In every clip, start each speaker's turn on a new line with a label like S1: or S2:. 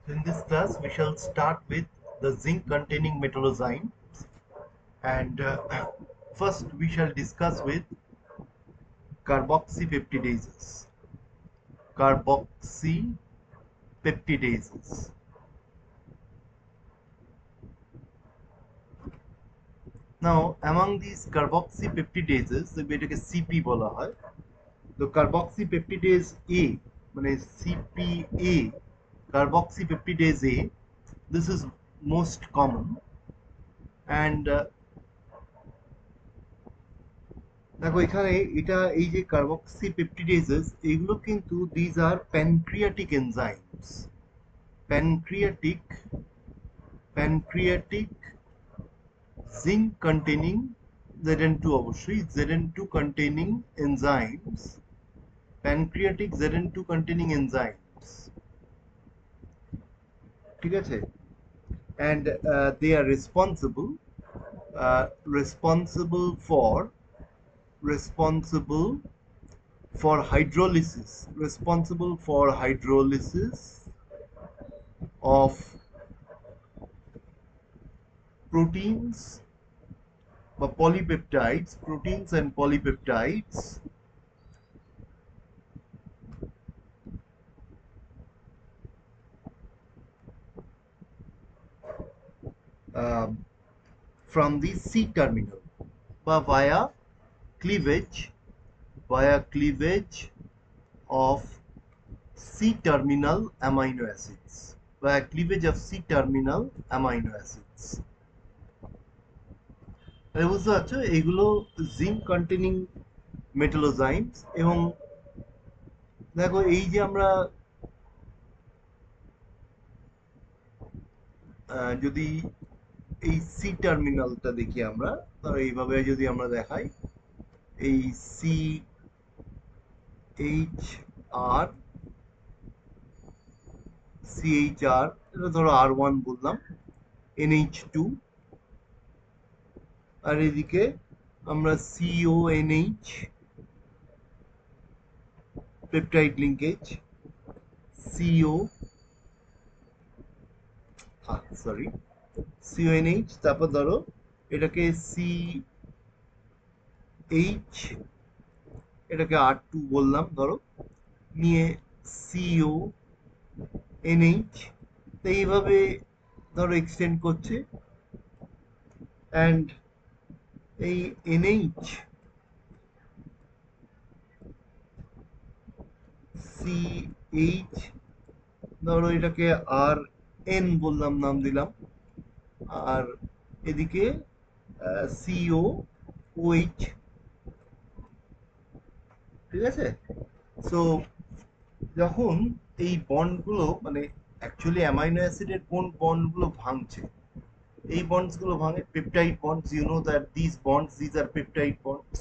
S1: In this class, we shall start with the zinc-containing metallozyme, and first we shall discuss with carboxypeptidases. Carboxypeptidases. Now, among these carboxypeptidases, এটাকে CP বলা হয়। The carboxypeptidase A, মানে CPA, carboxypeptidase A, this is most common, and দেখো এখানে এটা এই যে কার্বক্সিপেপটিডেজেস এগুলো কিন্তু these are pancreatic enzymes. Pancreatic pancreatic zinc containing ZN2, অবশ্যই ZN2 containing enzymes, pancreatic ZN2 containing enzymes, ঠিক আছে, and they are responsible for hydrolysis of proteins বা proteins and polypeptides um, from the C terminal বা via cleavage of C-terminal amino acids. Via cleavage of C-terminal amino acids. বুঝতে পারছো এইগুলো zinc containing মেটালোজাইমস। এবং দেখো এই যে আমরা যদি এই সি টার্মিনালটা দেখি, আমরা ধরো এইভাবে যদি আমরা দেখাই, এই সি এইচ আর CHR, এটা ধরো R1 বললাম, NH2, আর এদিকে আমরা CONH পেপটাইড লিঙ্কেজ, CONH, তারপর ধরো এটাকে CH, এটাকে R2 বললাম ধরো, নিয়ে CONH, তো এইভাবে ধরো এক্সটেন্ড করছে, অ্যান্ড এই NH CH, ধরো এটাকে RN বললাম, নাম দিলাম, আর এদিকে COOH, ঠিক আছে। সো যখন এই বন্ডগুলো মানে অ্যাকচুয়ালি অ্যামাইনো অ্যাসিডের কোন বন্ডগুলো ভাঙছে, এই বন্ডসগুলো ভাঙে peptide bonds, you know that these are peptide bonds.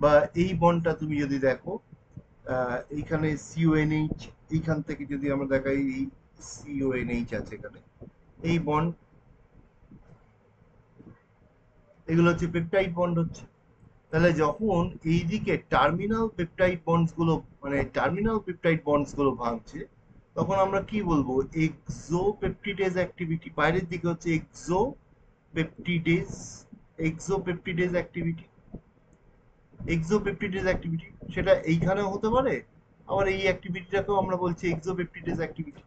S1: বা এই বন্ডটা তুমি যদি দেখো, এইখানে CONH, এইখান থেকে যদি আমরা দেখাই এই CONH আছে এখানে, এই বন্ড, এগুলো হচ্ছে পেপটাইড বন্ড হচ্ছে। তাহলে যখন এইদিকে টার্মিনাল পেপটাইড বন্ডস গুলো ভাঙছে, তখন আমরা কি বলবো, এক্সোপেপটিডেজ অ্যাক্টিভিটি। বাইরের দিকে হচ্ছে এক্সোপেপটিডেজ অ্যাক্টিভিটি, সেটা এইখানেও হতে পারে, আবার এই অ্যাক্টিভিটিটাকেও আমরা বলছি এক্সোপেপটিডেজ অ্যাক্টিভিটি।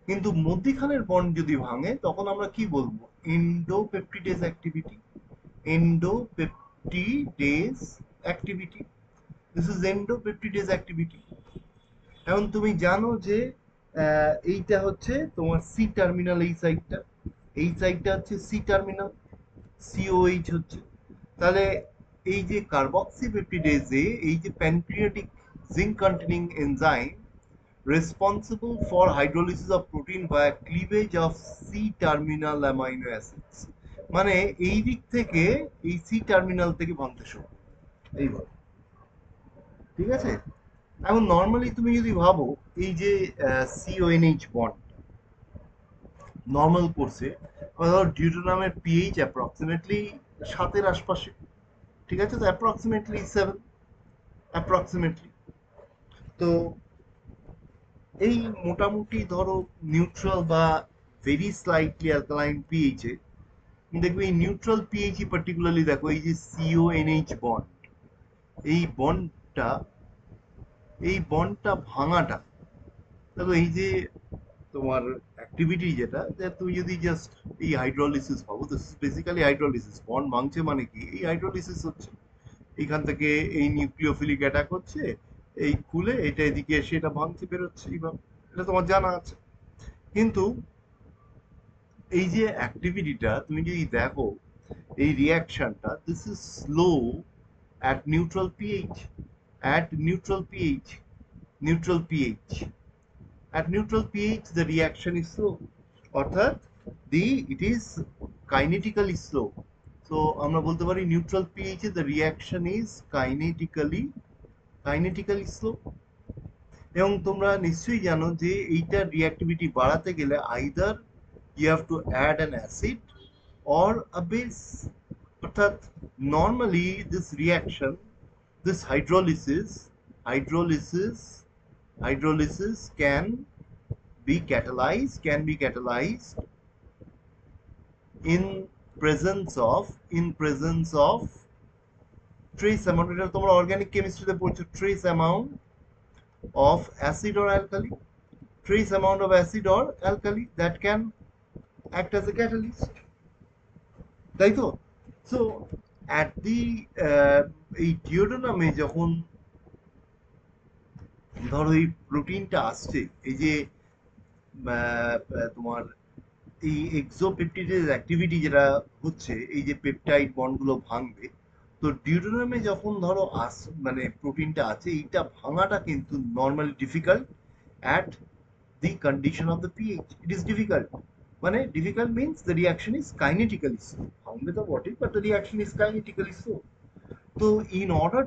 S1: কিন্তু মধ্যিখানের বন্ড যদি ভাঙে, তখন আমরা কি বলবো, endopeptidase activity. Endopeptidase activity, this is endopeptidase activity. এখন তুমি জানো যে এইটা হচ্ছে তোমার সি টার্মিনাল, এই সাইডটা হচ্ছে সি টার্মিনাল, সিওএইচ হচ্ছে। তাহলে এই যে কার্বক্সিপেপটিডেজে এই যে pancreatic zinc containing enzyme responsible for hydrolysis of protein via cleavage of C-terminal amino acids, মানে এই দিক থেকে এই সি টার্মিনাল থেকে ভাঙতে শুরু, এইভাবে, ঠিক আছে। এখন নর্মালি তুমি যদি ভাবো, এই যে CONH বন্ড নর্মাল কোর্সে ধরো ডিউটেনামের পিএইচ অ্যাপ্রক্সিমেটলি 7-এর আশপাশে, ঠিক আছে, তো অ্যাপ্রক্সিমেটলি 7, অ্যাপ্রক্সিমেটলি। তো এই মোটামুটি ধরো নিউট্রাল বা ভেরি স্লাইটলি অ্যালকালাইন পিএইচ এ দেখবে এই নিউট্রাল পিএইচ পার্টিকুলারলি দেখো এই যে সিওএনএইচ বন্ড, এই বন্ডটা এই বন্ডটা ভাঙাটা দেখো এই যে তোমার অ্যাক্টিভিটি যেটা যে তুমি যদি জাস্ট এই হাইড্রোলিসিস ভাবো, this is basically hydrolysis. Bond ভাঙছে মানে কি, এই হাইড্রোলিসিস হচ্ছে এইখান থেকে এই নিউক্লিওফিলিক অ্যাটাক হচ্ছে, এই খুলে এটা এদিকে এসে এটা ভাঙছে বেরোচ্ছে এইভাবে, এটা তোমার জানা আছে। কিন্তু এই যে অ্যাক্টিভিটিটা তুমি যদি দেখো, এই রিয়াকশনটা this is slow at neutral pH, at neutral pH, neutral pH, at neutral pH the reaction is slow, অর্থাৎ it is kinetically slow. So আমরা বলতে পারি neutral pH the reaction is kinetically slow. এবং তোমরা নিশ্চয়ই জানো যে এইটার রিঅ্যাক্টিভিটি বাড়াতে গেলে either you have to add an acid or a base. অর্থাৎ normally this reaction, this hydrolysis can be catalyzed in presence of trace amount, এটা তোমরা অর্গানিক কেমিস্ট্রিতে পড়ছো, trace amount of acid or alkali, trace amount of acid or alkali that can act as a catalyst, তাই তো? So at the এই ডিওডোনামে যখন ধরো এই প্রোটিনটা আসছে, এই যে তোমার এই এক্সোপেপটিডেজ অ্যাক্টিভিটি যেটা হচ্ছে, এই যে পেপটাইড বন্ডগুলো ভাঙবে, তো ডিওডোনামে যখন ধরো মানে প্রোটিনটা আছে, এইটা ভাঙাটা কিন্তু normally difficult at the condition of the pH. It is difficult. মানে difficult means the reaction is kinetically slow. ভাঙবে তো বটে, but the reaction is kinetically slow. So in order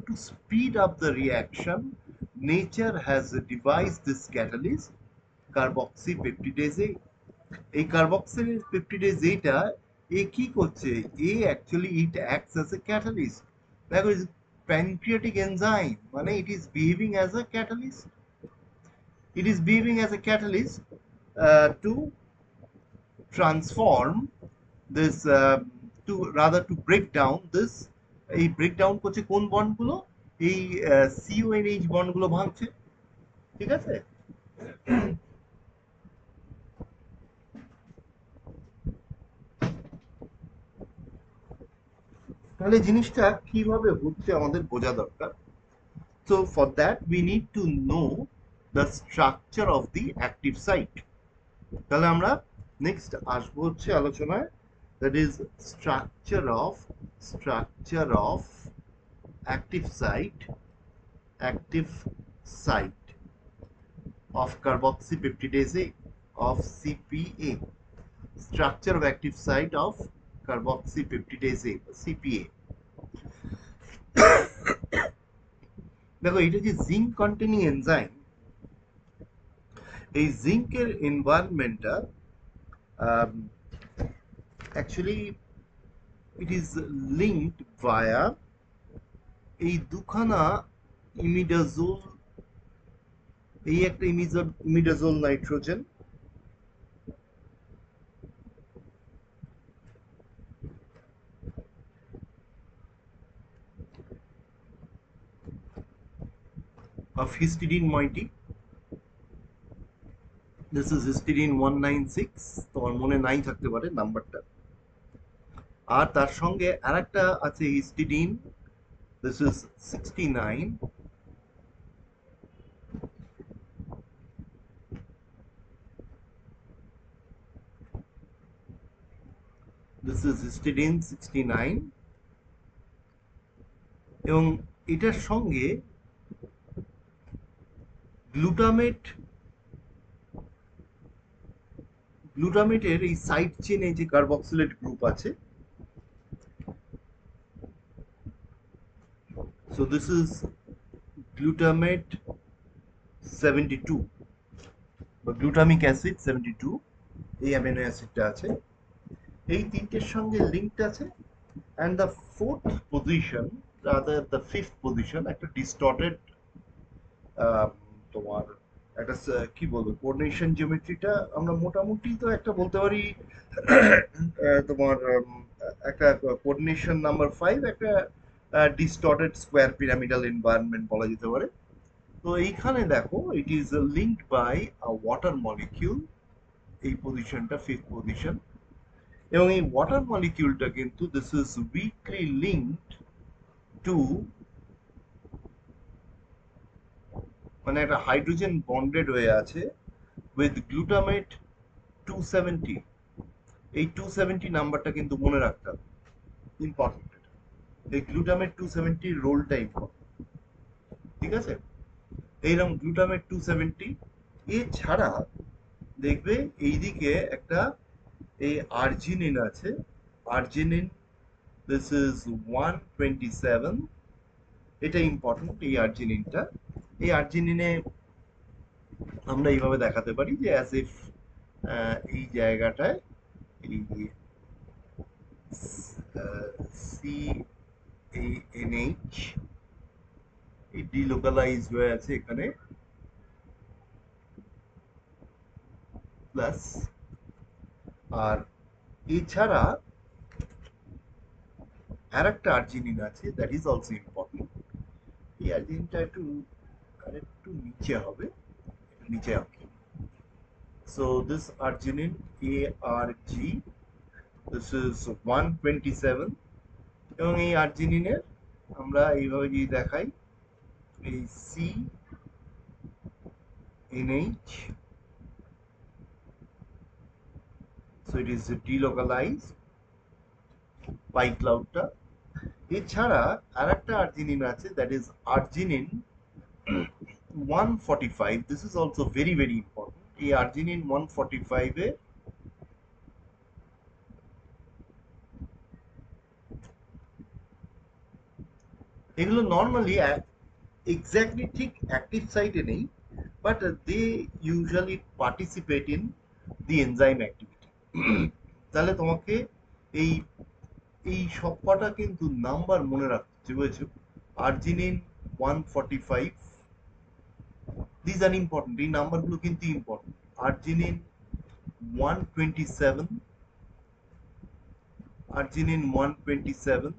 S1: to speed up the reaction, nature has devised this catalyst, carboxypeptidase A. এই carboxypeptidase A টা কি করছে? Actually it acts as a catalyst. দেখো pancreatic enzyme, মানে it is behaving as a catalyst. It is behaving as a catalyst to transform this to break down this, এই break down করছে কোন বন্ডগুলো, এই সিওএনএইচ বন্ডগুলো ভাঙছে, ঠিক আছে? তাহলে জিনিসটা কিভাবে হচ্ছে আমাদের বোঝা দরকার। So for that we need to know the structure of the active site. তাহলে আমরা নেক্সট আসবো হচ্ছে আলোচনায়, that is structure of active site of carboxypeptidase A, of CPA, structure of active site of carboxypeptidase A, CPA. দেখো এটা যে zinc containing enzyme, এই জিঙ্কের এনভায়রনমেন্টটা actually it is linked via এই দুখানা ইমিডাজোল, এই একটা imidazole nitrogen, of histidine moiety. This is histidine 196, তোমার মনে নাই থাকতে পারে নাম্বারটা। আর তার সঙ্গে আরেকটা আছে histidine, this is 69, this is histidine 69, এবং এটার সঙ্গে গ্লুটামেটের এই সাইড চেনে যে কার্বক্সিলেট গ্রুপ আছে, so this is glutamate 72 বা গ্লুটামিক অ্যাসিড 72, এই অ্যামিনো অ্যাসিডটা আছে, এই তিনটের সঙ্গে লিঙ্কড আছে। and the fourth position, rather the fifth position, একটা distorted তোমার একটা কি বলবো কোঅর্ডিনেশন জিওমেট্রিটা আমরা মোটামুটি তো একটা বলতে পারি তোমার একটা কোঅর্ডিনেশন নাম্বার 5 একটা ডিস্টর্টেড স্কোয়ার পিরামিডাল এনভায়রনমেন্ট বলা যেতে পারে। তো এইখানে দেখো it is linked by a water molecule, এই পজিশনটা ফিফথ পজিশন, এবং এই ওয়াটার মলিকিউলটা কিন্তু this is weakly linked to, মানে একটা হাইড্রোজেন বন্ডেড হয়ে আছে উইথ গ্লুটামেট 270। এই 270 নাম্বারটা কিন্তু মনে রাখতে হবে, ইম্পর্টেন্ট। এই গ্লুটামেট 270 রোলটা ইম্পর্টেন্ট, ঠিক আছে? এইরকম গ্লুটামেট 270 এছাড়া দেখবে এইদিকে একটা এই আর্জিনিন আছে, আর্জিনিন দিস ইজ 127, এটা ইম্পর্টেন্ট। এই আর্জিনিনটা, এই আর্জিনিনে আমরা এইভাবে দেখাতে পারি যে অ্যাজ ইফ এই জায়গাটায় এই সি এন এইচ এই ডিলোকালাইজ হয়ে আছে এখানে, প্লাস। আর এছাড়া আর একটা আর্জিনিন আছে দ্যাট ইজ অলসো ইম্পর্টেন্ট। এই আর্জিনিনটা একটু আরেকটু নিচে হবে, নিচে আঁকি। So this arginine ARG, this is 127, এবং এই আর্জিনিনের আমরা এইভাবে যদি দেখাই এই CNH, so it is delocalized পাই ক্লাউডটা। এছাড়া আরেকটা আর্জিনিন আছে that is arginine 145, this is also very very important. এই আর্জিনিন 145 এ এগুলো নর্মালি এক্স্যাক্টলি ঠিক অ্যাক্টিভ সাইটে নেই, but they usually participate in the enzyme activity. তাহলে তোমাকে এই এই সবকটা কিন্তু নাম্বার মনে রাখতে বুঝেছো। আর্জিনিন 145, দিজ আর ইম্পর্টেন্ট, এই নাম্বারগুলো কিন্তু ইম্পর্টেন্ট। আর্জিনিন 127, আর্জিনিন 127,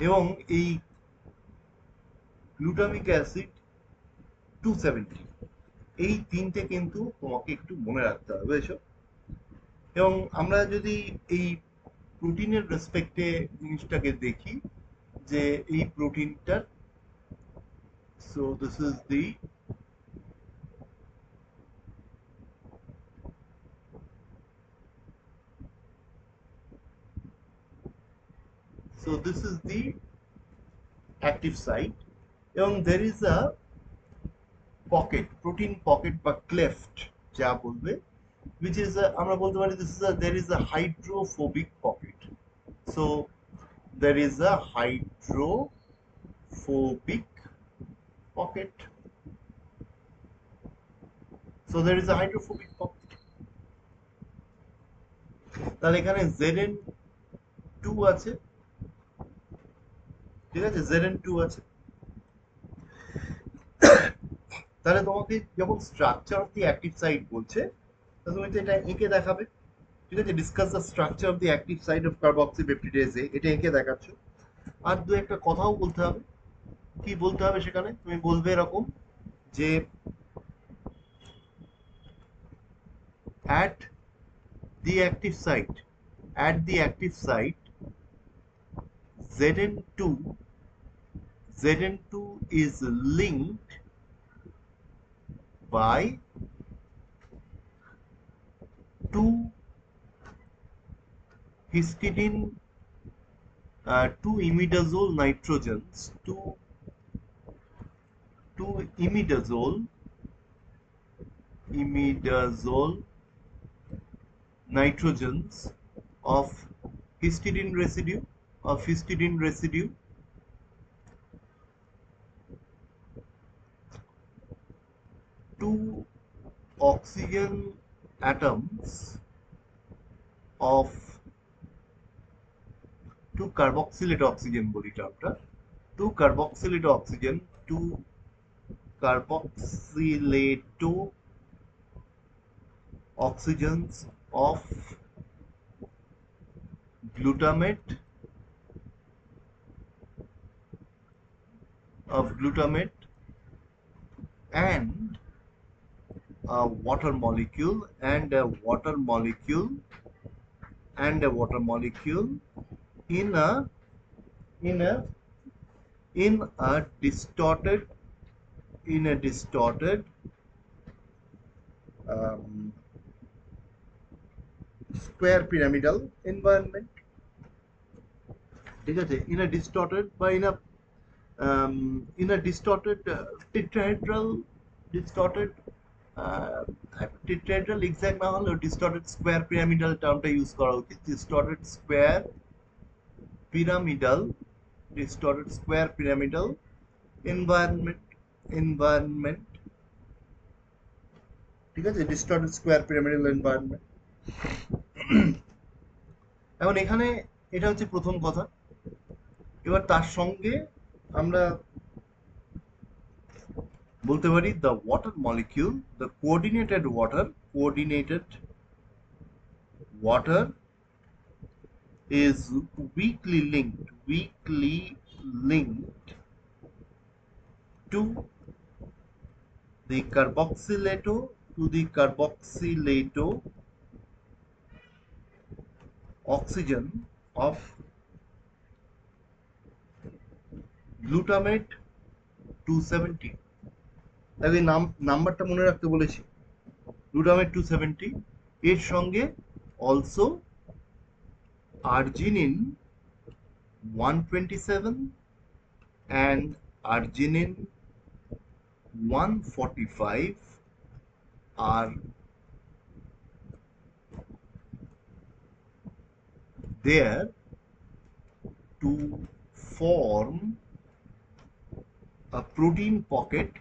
S1: এবং এই গ্লুটামিক অ্যাসিড 270, এই তিনটে কিন্তু তোমাকে একটু মনে রাখতে হবে, বুঝেছো? এবং আমরা যদি এই প্রোটিনের রেসপেক্টে জিনিসটাকে দেখি যে এই প্রোটিনটার, so this is the active site, এবং there is a pocket, protein pocket বা ক্লেফট যা বলবে, which is আমরা বলতে পারি this is a there is a hydrophobic pocket. So there is a hydrophobic pocket. So there is a hydrophobic pocket. তাহলে এখানে Zn2 আছে, ঠিক আছে? Zn2 আছে। তাহলে তোমাকে যখন structure of the active site বলছে, তাহলে তুমি তো এটা এঁকে দেখাবে, ঠিক আছে? Discuss the structure of the active site of carboxypeptidase A, এটা এঁকে দেখাচ্ছ। আর দু একটা কথাও বলতে হবে। কি বলতে হবে সেখানে? তুমি বলবে এরকম যে at the active site, at the active site Zn2 is linked by two histidine, two imidazole nitrogens, two imidazole nitrogens of histidine residue two oxygen atoms of two carboxylate oxygen বলি টার্মটা, two carboxylate oxygen 2 carboxylato oxygens of glutamate and a water molecule and a water molecule in a in a in a distorted um, square pyramidal environment. ঠিক আছে, in a distorted বা in a distorted tetrahedral distorted uh, tetrahedral exact না হলেও distorted square pyramidal টার্মটা use করা উচিত। pyramidal distorted square pyramidal environment ঠিক আছে, distorted square pyramidal environment। এখন এখানে এটা হচ্ছে প্রথম কথা। এবার তার সঙ্গে আমরা বলতে পারি the water molecule, the coordinated water is weakly linked to the carboxylato oxygen of glutamate 270। তাহলে নাম্বারটা মনে রাখতে বলেছি, glutamate 270 এর সঙ্গে also arginine 127 and arginine 145 are there to form a protein pocket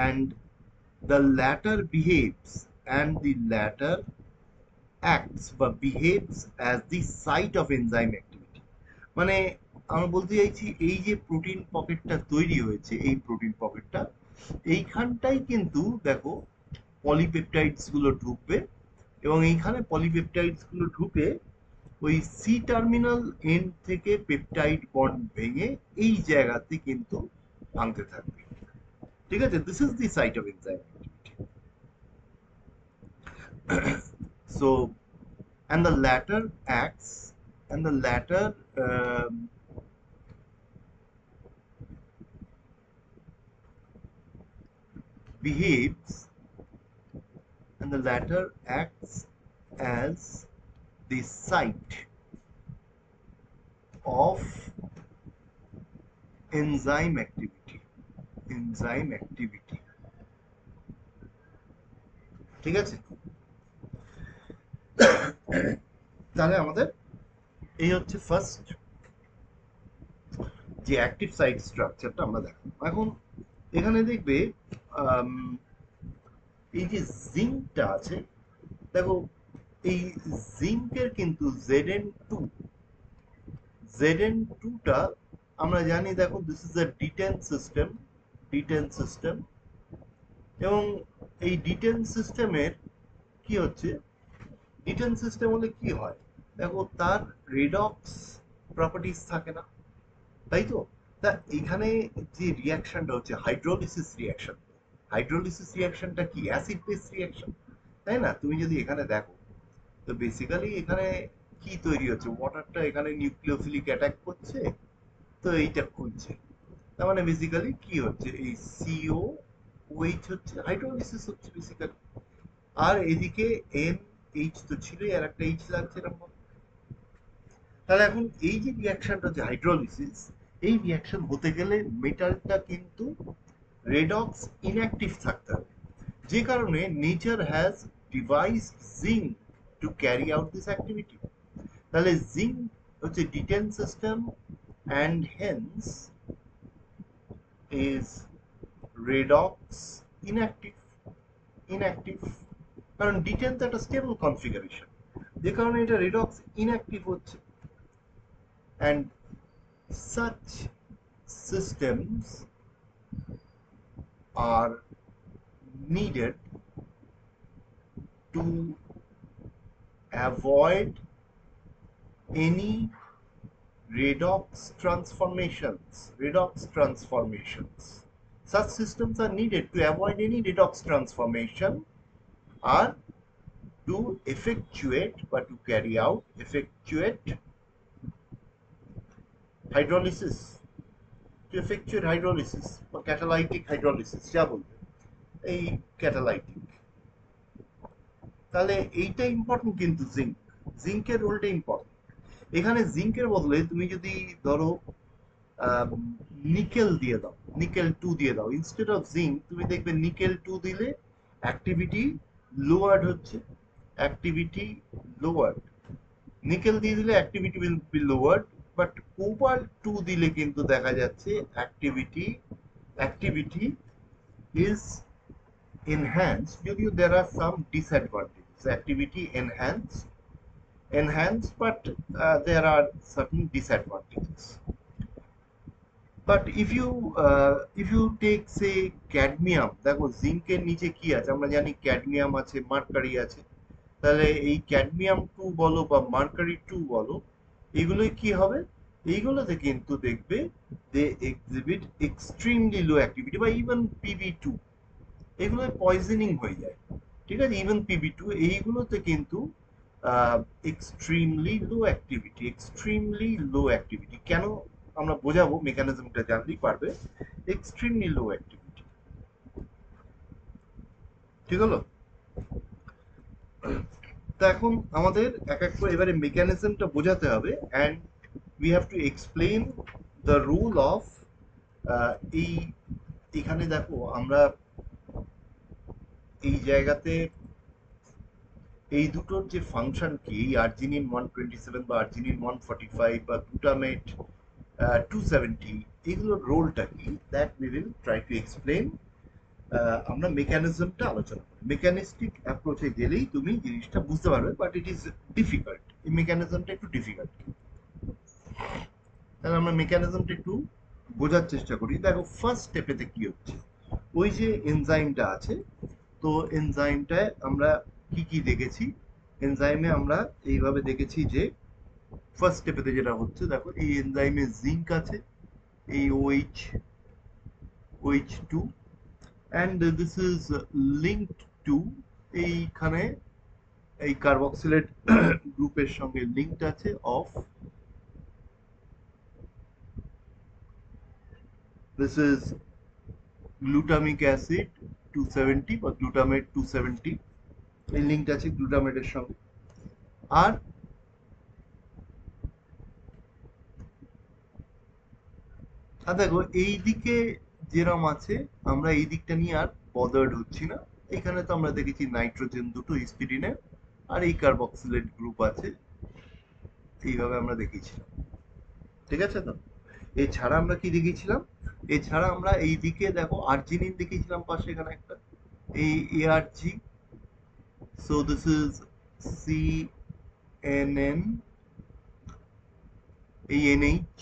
S1: and the latter acts বা behaves as the site of enzyme activity। মানে আমরা বলতে চাইছি এই যে প্রোটিন পকেটটা তৈরি হয়েছে, এই প্রোটিন পকেটটা এইখানটাই কিন্তু দেখো পলিপেপটাইডস গুলো ঢুকবে এবং এইখানে পলিপেপটাইডস গুলো ঢুকে ওই সি টার্মিনাল এন্ড থেকে পেপটাইড বন্ড ভেঙে এই জায়গাতে কিন্তু ভাঙতে থাকবে। ঠিক আছে, this is the site of enzyme activity. So and the latter acts and the latter behaves and the latter acts as the site of enzyme activity ঠিক আছে। তাহলে আমাদের এই হচ্ছে ফার্স্ট যে অ্যাক্টিভ সাইট স্ট্রাকচারটা আমরা দেখো। এখন এখানে দেখবে এই যে জিঙ্কটা আছে, দেখো এই জিঙ্কের কিন্তু Zn2 টা আমরা জানি, দেখো this is a detain system এবং এই ডিটেন সিস্টেমের কি হচ্ছে, ডিটেন সিস্টেম হলে কি হয়, দেখো তার রেডক্স প্রপার্টিজ থাকে না, তাই তো। তা এখানে যে রিয়াকশনটা হচ্ছে হাইড্রোলিসিস রিয়াকশনটা কি অ্যাসিড বেস রিয়াকশন, তাই না। তুমি যদি এখানে দেখো তো বেসিক্যালি এখানে কি তৈরি হচ্ছে, ওয়াটারটা এখানে নিউক্লিওফিলিক অ্যাটাক করছে, তো এইটা খুলছে, তার মানে বেসিক্যালি কি হচ্ছে, এই সিও ওএইচ হচ্ছে হাইড্রোলিসিস হচ্ছে বেসিক্যালি। আর এদিকে এন এইচ তো ছিলই, আর একটা এইচ লাগছে এরকম। তাহলে এখন এই যে রিয়াকশনটা হচ্ছে হাইড্রোলিসিস, এই রিয়াকশন হতে গেলে মেটালটা কিন্তু রেডক্স ইনঅ্যাক্টিভ থাকতে হবে, যে কারণে nature has devised zinc to carry out this activity. তাহলে জিঙ্ক হচ্ছে D ten system and hence is redox inactive কারণ ডিটেন তো একটা স্টেবল কনফিগারেশন, যে কারণে এটা রেডক্স ইনঅ্যাক্টিভ হচ্ছে। and such systems are needed to avoid any redox transformations. Such systems are needed to avoid any redox transformation or to effectuate or to carry out effectuate hydrolysis to effectuate hydrolysis or catalytic hydrolysis যা বলবে এই catalytic তাহলে এইটা important কিন্তু জিঙ্কের রোলটা important এখানে জিঙ্কের বদলে তুমি যদি ধরো নিকেল দিয়ে দাও নিকেল 2 দিয়ে দাও ইনস্টেড অফ জিঙ্ক তুমি দেখবে নিকেল 2 দিলে অ্যাক্টিভিটি লোয়ার্ড হচ্ছে অ্যাক্টিভিটি লোয়ার্ড নিকেল দিয়ে দিলে activity will be lowered but cobalt 2 দিলে কিন্তু দেখা যাচ্ছে অ্যাক্টিভিটি ইজ enhanced যদিও there are some disadvantages activity enhanced but there are certain disadvantages but if you take say cadmium দেখো জিঙ্কের নিচে কি আছে আমরা জানি ক্যাডমিয়াম আছে মার্কারি আছে তাহলে এই ক্যাডমিয়াম 2 বলো বা মার্কারি 2 বলো এগুলোই কি হবে এইগুলোতে কিন্তু দেখবে দে এক্সিবিট এক্সট্রিমলি লো অ্যাক্টিভিটি বা ইভেন PB2 এগুলো পয়জনিং হয়ে যায় ঠিক আছে ইভেন PB2 এইগুলোতে কিন্তু এক্সট্রিমলি লো অ্যাক্টিভিটি কেন আমরা বোঝাবো মেকানিজমটা জানলেই পারবে এক্সট্রিমলি লো অ্যাক্টিভিটি ঠিক হলো তো এখন আমাদের এক এক করে এবারে মেকানিজমটা বোঝাতে হবে and we have to explain the rule of এই এখানে দেখো আমরা এই জায়গাতে এই দুটোর যে ফাংশন কি এই আর্জিনিন 127 বা আর্জিনিন 145 বা গ্লুটামেট 270 এগুলোর রোলটা কি that we will try to explain আমরা মেকানিজমটা আলোচনা করি মেকানিস্টিক অ্যাপ্রোচে গেলেই তুমি জিনিসটা বুঝতে পারবে বাট ইট ইজ ডিফিকাল্ট এই মেকানিজমটা একটু ডিফিকাল্ট তাহলে আমরা মেকানিজমটা একটু বোঝার চেষ্টা করি দেখো ফার্স্ট স্টেপেতে কি হচ্ছে ওই যে এনজাইমটা আছে তো এনজাইমটায় আমরা কি কি দেখেছি এনজাইমে আমরা এইভাবে দেখেছি যে ফার্স্ট স্টেপেতে যেটা হচ্ছে দেখো এই এনজাইমে জিঙ্ক আছে এই OH2 and this is linked to এইখানে এই কার্বক্সিলেট গ্রুপের সঙ্গে লিঙ্কড আছে of this is glutamic acid 270 বা glutamate 270 এই লিঙ্কটা আছে গ্লুটামেটের সঙ্গে আর দেখো এই দিকে যেরকম আছে আমরা এই দিকটা নিয়ে আর বদার্ড হচ্ছি না এখানে তো আমরা দেখেছি নাইট্রোজেন দুটো হিস্টিডিনে আর এই কার্বক্সিলেট গ্রুপ আছে এইভাবে আমরা দেখেছিলাম ঠিক আছে তো এছাড়া আমরা কি দেখেছিলাম এছাড়া আমরা এই দিকে দেখো আর্জিনিন দেখেছিলাম পাশে এখানে একটা এই ARG so this is CNN এই NH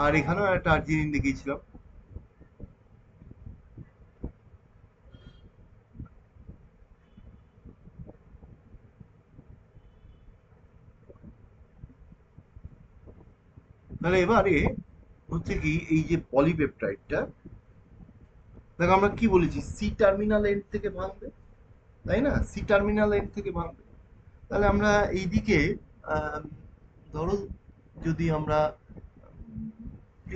S1: আর এখানেও একটা আর্জিনিন দেখিয়েছিলাম তাহলে এবারে হচ্ছে কি এই যে পলিপেপটাইডটা দেখো আমরা কি বলেছি সি টার্মিনাল এন্ড থেকে ভাঙবে তাই না সি টার্মিনাল এন্ড থেকে ভাঙবে তাহলে আমরা এইদিকে ধরো যদি আমরা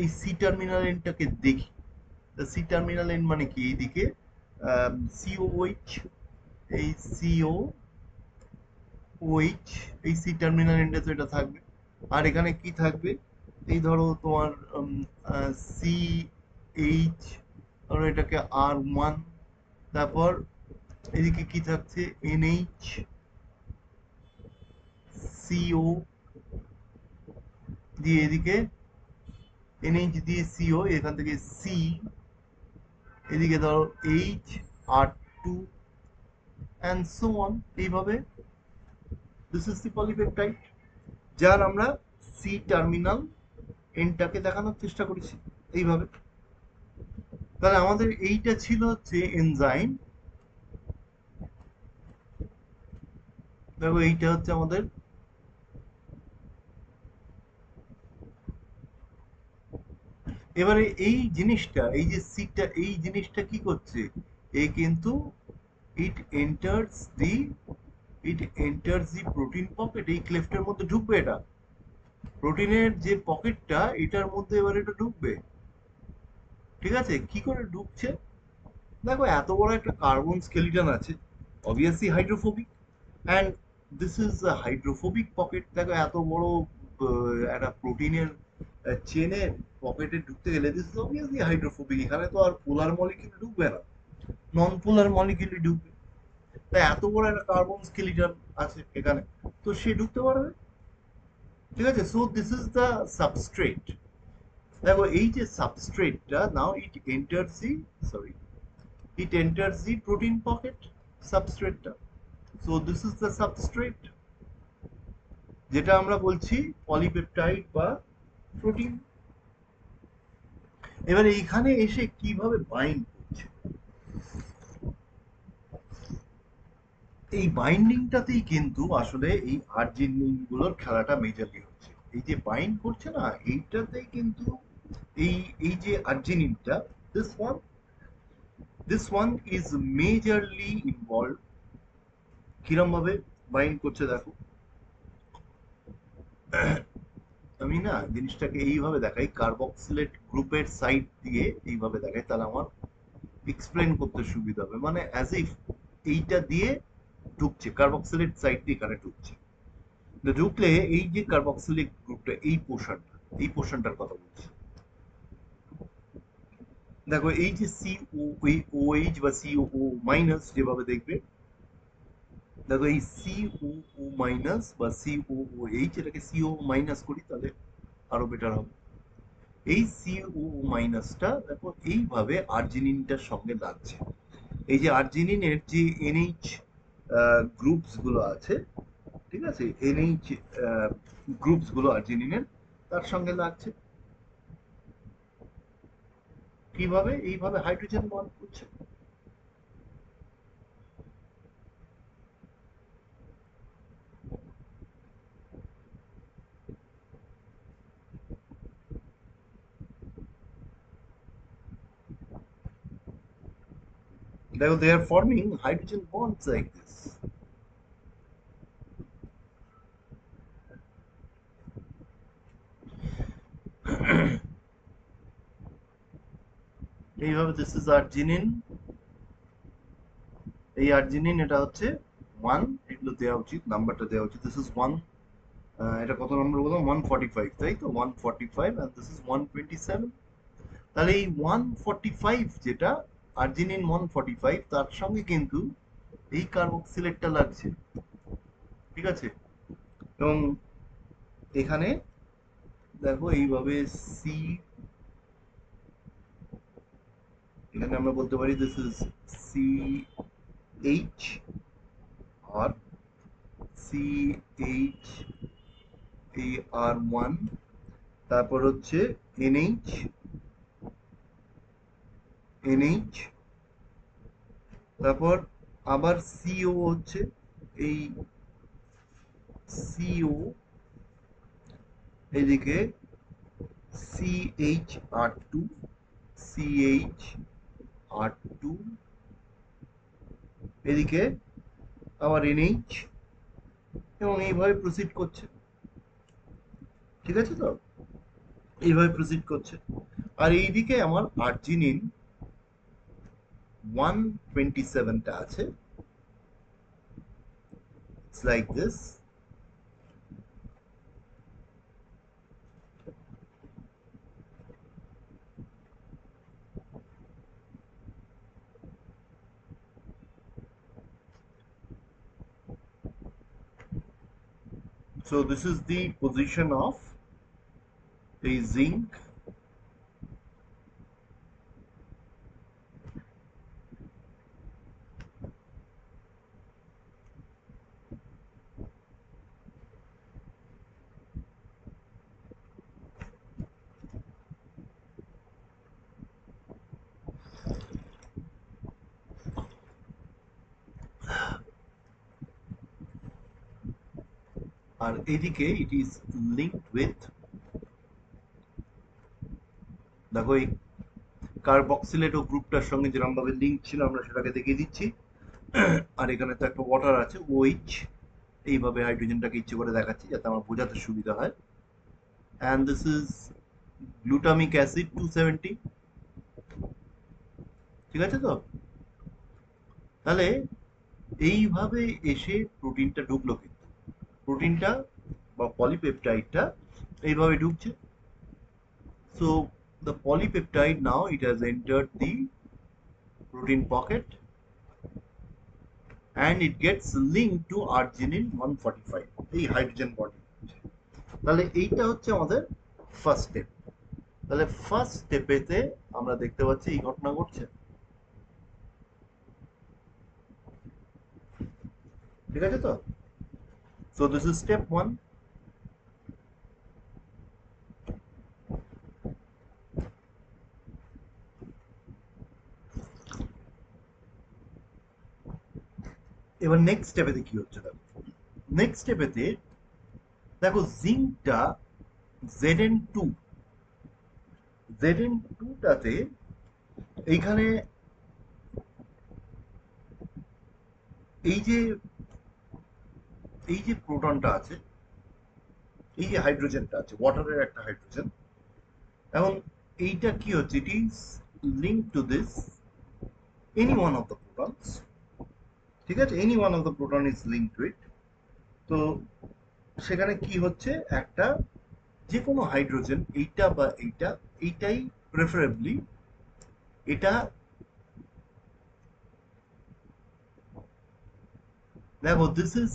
S1: এই সি টার্মিনাল এন্ডটাকে দেখি সি টার্মিনাল এন্ড মানে কি এইদিকে COOH এই COOH এই সি টার্মিনাল এন্ডে তো এটা থাকবে আর এখানে কি থাকবে এই ধরো তোমার CH ধরো এটাকে R1 তারপর এদিকে কি থাকছে NH CO দিয়ে এদিকে NH দিয়ে CO এখান থেকে C এদিকে ধরো H R2 and so on এইভাবে this is the polypeptide যার আমরা সি টার্মিনাল এনটাকে দেখানোর চেষ্টা করেছি এইভাবে। তাহলে আমাদের এইটা ছিল হচ্ছে এনজাইম। দেখো এইটা হচ্ছে আমাদের এবারে এই জিনিসটা, এই যে সিটা, এই জিনিসটা কি করছে, এই কিন্তু ইট এন্টার্স দি ইট এন্টার্স দি প্রোটিন পকেট। এই ক্লেফটের মধ্যে ঢুকবে, এটা প্রোটিনের যে পকেটটা, এটার মধ্যে এবার এটা ঢুকবে। ঠিক আছে, কি করে ঢুকছে? দেখো এত বড় একটা কার্বন স্কেলিটন আছে, obviously hydrophobic, and this is a hydrophobic pocket. দেখো এত বড় একটা প্রোটিনের চেনের পকেটে ঢুকতে গেলে দিস ইজ অবভিয়াসলি হাইড্রোফোবিক। এখানে তো আর পোলার মলিকিউল ঢুকবে না, নন পোলার মলিকিউল ঢুকবে। তাই এত বড় একটা কার্বন স্কেলিটন আছে এখানে, তো সে ঢুকতে পারবে। ঠিক আছে, so this is the substrate. দেখো এই যে সাবস্ট্রেটটা, now it enters the, sorry, it enters the protein pocket, substrate. So this is the substrate, যেটা আমরা বলছি পলিপেপটাইড বা প্রোটিন। এবারে এইখানে এসে কিভাবে বাইন্ড করছে, এই বাইন্ডিংটাতেই কিন্তু আসলে এই আর্জিনিন গুলোর খেলাটা মেজরলি হচ্ছে। এই যে বাইন্ড করছে না, এইটাতেই কিন্তু এই এই যে আর্জিনিনটা, this one this one is majorly involve. কিরম ভাবে বাইন্ড করছে দেখো, আমি না জিনিসটাকে এইভাবে দেখাই, কার্বক্সিলেট গ্রুপের সাইড দিয়ে এইভাবে দেখাই, তাহলে আমার এক্সপ্লেন করতে সুবিধা হবে। মানে অ্যাজ ইফ এইটা দিয়ে ঢুকছে, কার্বক্সিলেট সাইড দিয়ে এখানে ঢুকছে। ঢুকলে এই যে কার্বক্সিলিক গ্রুপটা, এই পোর্শনটার কথা বলছি। দেখো এই যে সিও, ওএইচ বা সিও মাইনাস যেভাবে দেখবে, দেখো এই সিও মাইনাস বা সিওএইচ, এটাকে সিও মাইনাস করি তাহলে আরো বেটার হবে। এই সিও মাইনাসটা দেখো এইভাবে আর্জিনিনটার সঙ্গে লাগছে। এই যে আর্জিনিনের যে এনএইচ গ্রুপস গুলো আছে, ঠিক আছে, এনএইচ গ্রুপস গুলো আর্জিনিনের তার সঙ্গে লাগছে। কিভাবে? এইভাবে হাইড্রোজেন বন্ড করছে। দেখো they are forming hydrogen bonds like this. এইভাবে দিস ইজ আর্জিনিন, এই আর্জিনিন এটা হচ্ছে 1, এগুলো দেওয়া উচিত, নাম্বারটা দেওয়া উচিত। দিস ইজ 1, এটা কত নম্বর বললাম, 145, তাই তো 145, and this is 127। তাহলে এই 145 যেটা আর্জিনিন 145, তার সঙ্গে কিন্তু এই কার্বক্সিলেটটা লাগছে। ঠিক আছে, এবং এখানে দেখো এইভাবে সি, এখানে আমরা বলতে পারি this is C H R C H A R 1, তারপর হচ্ছে এনএইচ এনএইচ, তারপর আবার সিও হচ্ছে এই সিও, এদিকে সিএইচ আর টু, সিএইচ আর টু, এদিকে আবার এনএইচ, এবং এইভাবে প্রসিড করছে। ঠিক আছে তো, এইভাবে প্রসিড করছে। আর এইদিকে আমার আর্জিনিন 127টা আছে, it's like this. So this is the position of the zinc. আর এদিকে ইট ইজ লিঙ্কড উইথ, দেখো এই কার্বক্সিলেট ও গ্রুপটার সঙ্গে যেরকম ভাবে লিঙ্ক ছিল আমরা সেটাকে দেখিয়ে দিচ্ছি। আর এখানে তো একটা ওয়াটার আছে OH, এইভাবে হাইড্রোজেনটাকে ইচ্ছে করে দেখাচ্ছি যাতে আমার বোঝাতে সুবিধা হয়। And this is glutamic acid 270, ঠিক আছে তো? তাহলে এইভাবে এসে প্রোটিনটা ঢুকলো, কিন্তু প্রোটিনটা বা পলিপেপটাইডটা এইভাবে ঢুকছে। So the polypeptide now it has entered the protein pocket and it gets linked to arginine 145, এই হাইড্রোজেন বন্ড। তাহলে এইটা হচ্ছে আমাদের ফার্স্ট স্টেপ। তাহলে ফার্স্ট স্টেপেতে আমরা দেখতে পাচ্ছি এই ঘটনা ঘটছে, ঠিক আছে তো? So this is step 1। এবার নেক্সট স্টেপেতে কি হচ্ছে দেখো। নেক্সট স্টেপেতে দেখো জিঙ্কটা Zn2, টাতে এইখানে এই যে প্রোটনটা আছে, এই যে হাইড্রোজেনটা আছে, ওয়াটারের একটা হাইড্রোজেন, এখন এইটা কি হচ্ছে, it is link to this any one of the protons, ঠিক আছে? Any one of the proton is link to it. তো সেখানে কি হচ্ছে, একটা যে কোনো হাইড্রোজেন, এইটা বা এইটা, এইটাই প্রেফারেবলি, এটা দেখো দিস ইজ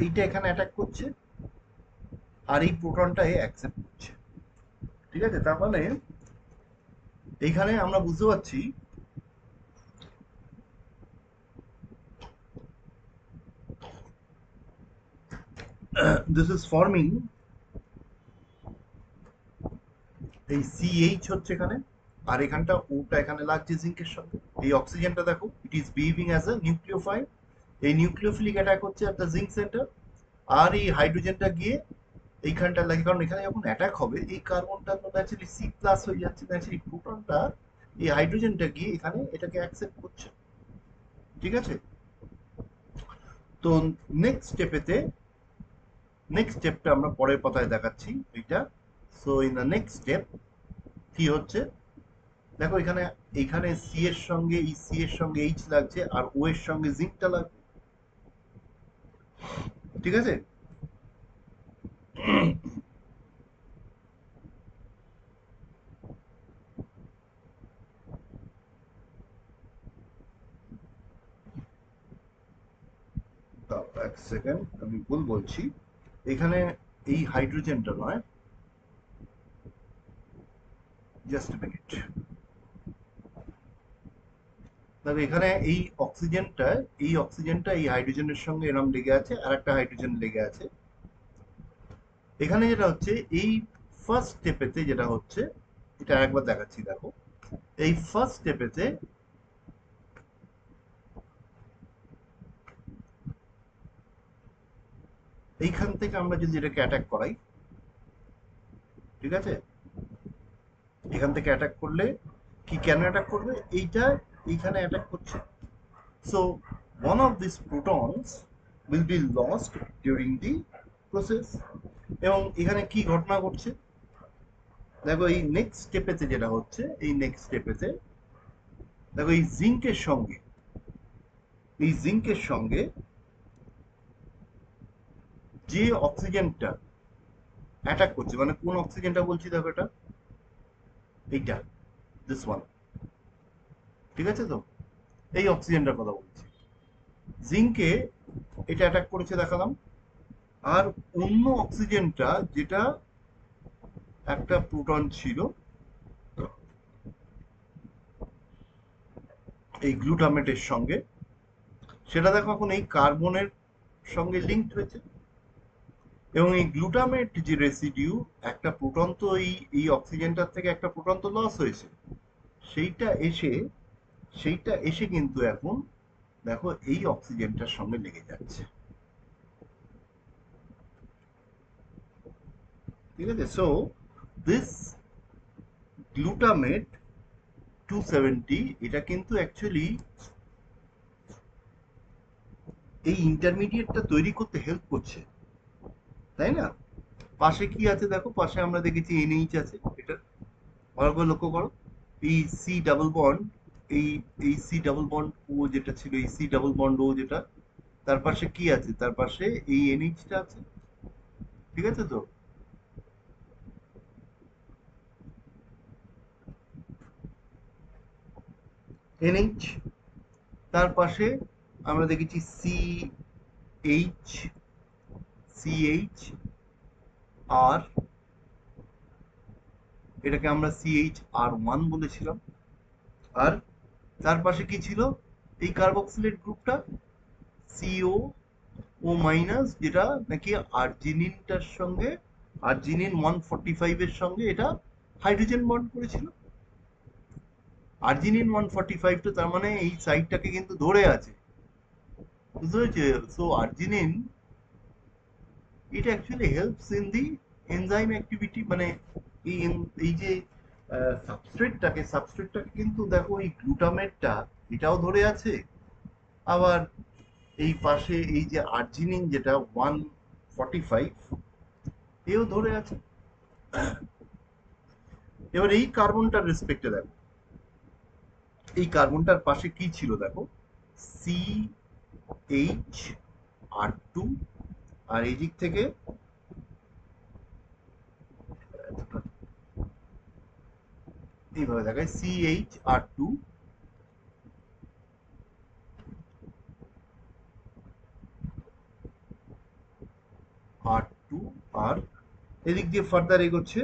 S1: এইটা এখানে অ্যাটাক করছে আর এই প্রোটনটা অ্যাকসেপ্ট করছে, ঠিক আছে? তার মানে এইখানে আমরা বুঝতে পারছি দিস ইজ ফর্মিং, এই CH হচ্ছে এখানে, আর এখানটা ওটা এখানে লাগছে জিঙ্কের সঙ্গে। এই অক্সিজেনটা দেখো it is behaving as a nucleophile, এই নিউক্লিওফিলিক অ্যাটাক হচ্ছে এট দ্য জিঙ্ক সেন্টার। আর এই হাইড্রোজেনটা গিয়ে এইখানটা লাগে, কারণ এখানে যখন অ্যাটাক হবে এই কার্বনটা তো ন্যাচারালি C+ হয়ে যাচ্ছে, ন্যাচারালি প্রোটনটা এই হাইড্রোজেনটা গিয়ে এখানে এটাকে অ্যাকসেপ্ট করছে, ঠিক আছে? তো নেক্সট স্টেপেতে, নেক্সট স্টেপটা আমরা পরের পাতায় দেখাচ্ছি এইটা। So in the next step কি হচ্ছে দেখো, এখানে এইখানে সি এর সঙ্গে, এই সি এর সঙ্গে এইচ লাগছে আর ও এর সঙ্গে জিঙ্কটা লাগবে, ঠিক আছে? এক সেকেন্ড, আমি ভুল বলছি, এখানে এই হাইড্রোজেনটা নয়, জাস্ট মিনিট। দেখো এখানে এই অক্সিজেনটা, এই হাইড্রোজেনের সঙ্গে এরম লেগে আছে, আর একটা হাইড্রোজেন লেগে আছে। এখানে যেটা হচ্ছে, এই ফার্স্ট স্টেপেতে যেটা হচ্ছে, এটা একবার দেখাচ্ছি দেখো। এই ফার্স্ট স্টেপেতে এইখান থেকে আমরা যদি এটাকে অ্যাটাক করাই, ঠিক আছে? এখান থেকে অ্যাটাক করলে কি, কেন অ্যাটাক করবে, এইটা এইখানে অ্যাটাক করছে। So one of these protons will be lost during the process। এবং এখানে কি ঘটনা ঘটছে দেখো, এই নেক্সট স্টেপেতে যেটা হচ্ছে, এই নেক্সট স্টেপেতে দেখো এই জিঙ্কের সঙ্গে, এই জিঙ্কের সঙ্গে যে অক্সিজেনটা অ্যাটাক করছে, মানে কোন অক্সিজেনটা বলছি দেখো, এটা এইটা, দিস ওয়ান, ঠিক আছে তো? এই অক্সিজেনটার কথা বলছি, জিঙ্কে এটা অ্যাটাক করেছে দেখালাম। আর অন্য অক্সিজেনটা যেটা একটা প্রোটন ছিল এই গ্লুটামেটের সঙ্গে, সেটা দেখো এখন এই কার্বনের সঙ্গে লিঙ্কড হয়েছে। এবং এই গ্লুটামেট যে রেসিডিউ, একটা প্রোটন তো এই অক্সিজেনটার থেকে একটা প্রোটন তো লস হয়েছে, সেইটা এসে সেইটা এসে কিন্তু এখন দেখো এই অক্সিজেনটার সঙ্গে লেগে যাচ্ছে। ঠিক আছে, সো দিস গ্লুটামেট 270 এটা কিন্তু অ্যাকচুয়ালি এই ইন্টারমিডিয়েটটা তৈরি করতে হেল্প করছে, তাই না? পাশে কি আছে দেখো, পাশে আমরা দেখেছি এনএইচ আছে, এটা ভালো করে লক্ষ্য করো। এই সি ডাবল বন্ড, এই এই সি ডাবল বন্ড ও যেটা ছিল, এই সি ডাবল বন্ড ও যেটা, তার পাশে কি আছে, তার পাশে এই এনএইচটা আছে। ঠিক আছে তো, এনএইচ, তার পাশে আমরা দেখেছি সি এইচ, সিএইচ আর, এটাকে আমরা সিএইচ আর ওয়ান বলেছিলাম। আর তার পাশে কি ছিল, এই কার্বক্সিলেট গ্রুপটা সিও ও মাইনাস, যেটা নাকি আর্জিনিনটার সঙ্গে, আর্জিনিন 145 এর সঙ্গে এটা হাইড্রোজেন বন্ড করেছিল। আর্জিনিন 145 টা তার মানে এই সাইডটাকে কিন্তু ধরে আছে, বুঝতে পেরেছো? So arginine, it actually helps in the enzyme activity, মানে এই এই যে সাবস্ট্রেটটাকে কিন্তু দেখো এই গ্লুটামেটটা এটাও ধরে আছে, আবার এই পাশে এই যে আর্জিনিন যেটা 145 এও ধরে আছে। এবার এই কার্বনটার রেসপেক্টে দেখো, এই কার্বনটার পাশে কি ছিল দেখো, সি এইচ আর টু, আর এই দিক থেকে এইভাবে দেখায় সি এইচ আর টু, আর টু, আর এদিক দিয়ে ফার্দার এগোচ্ছে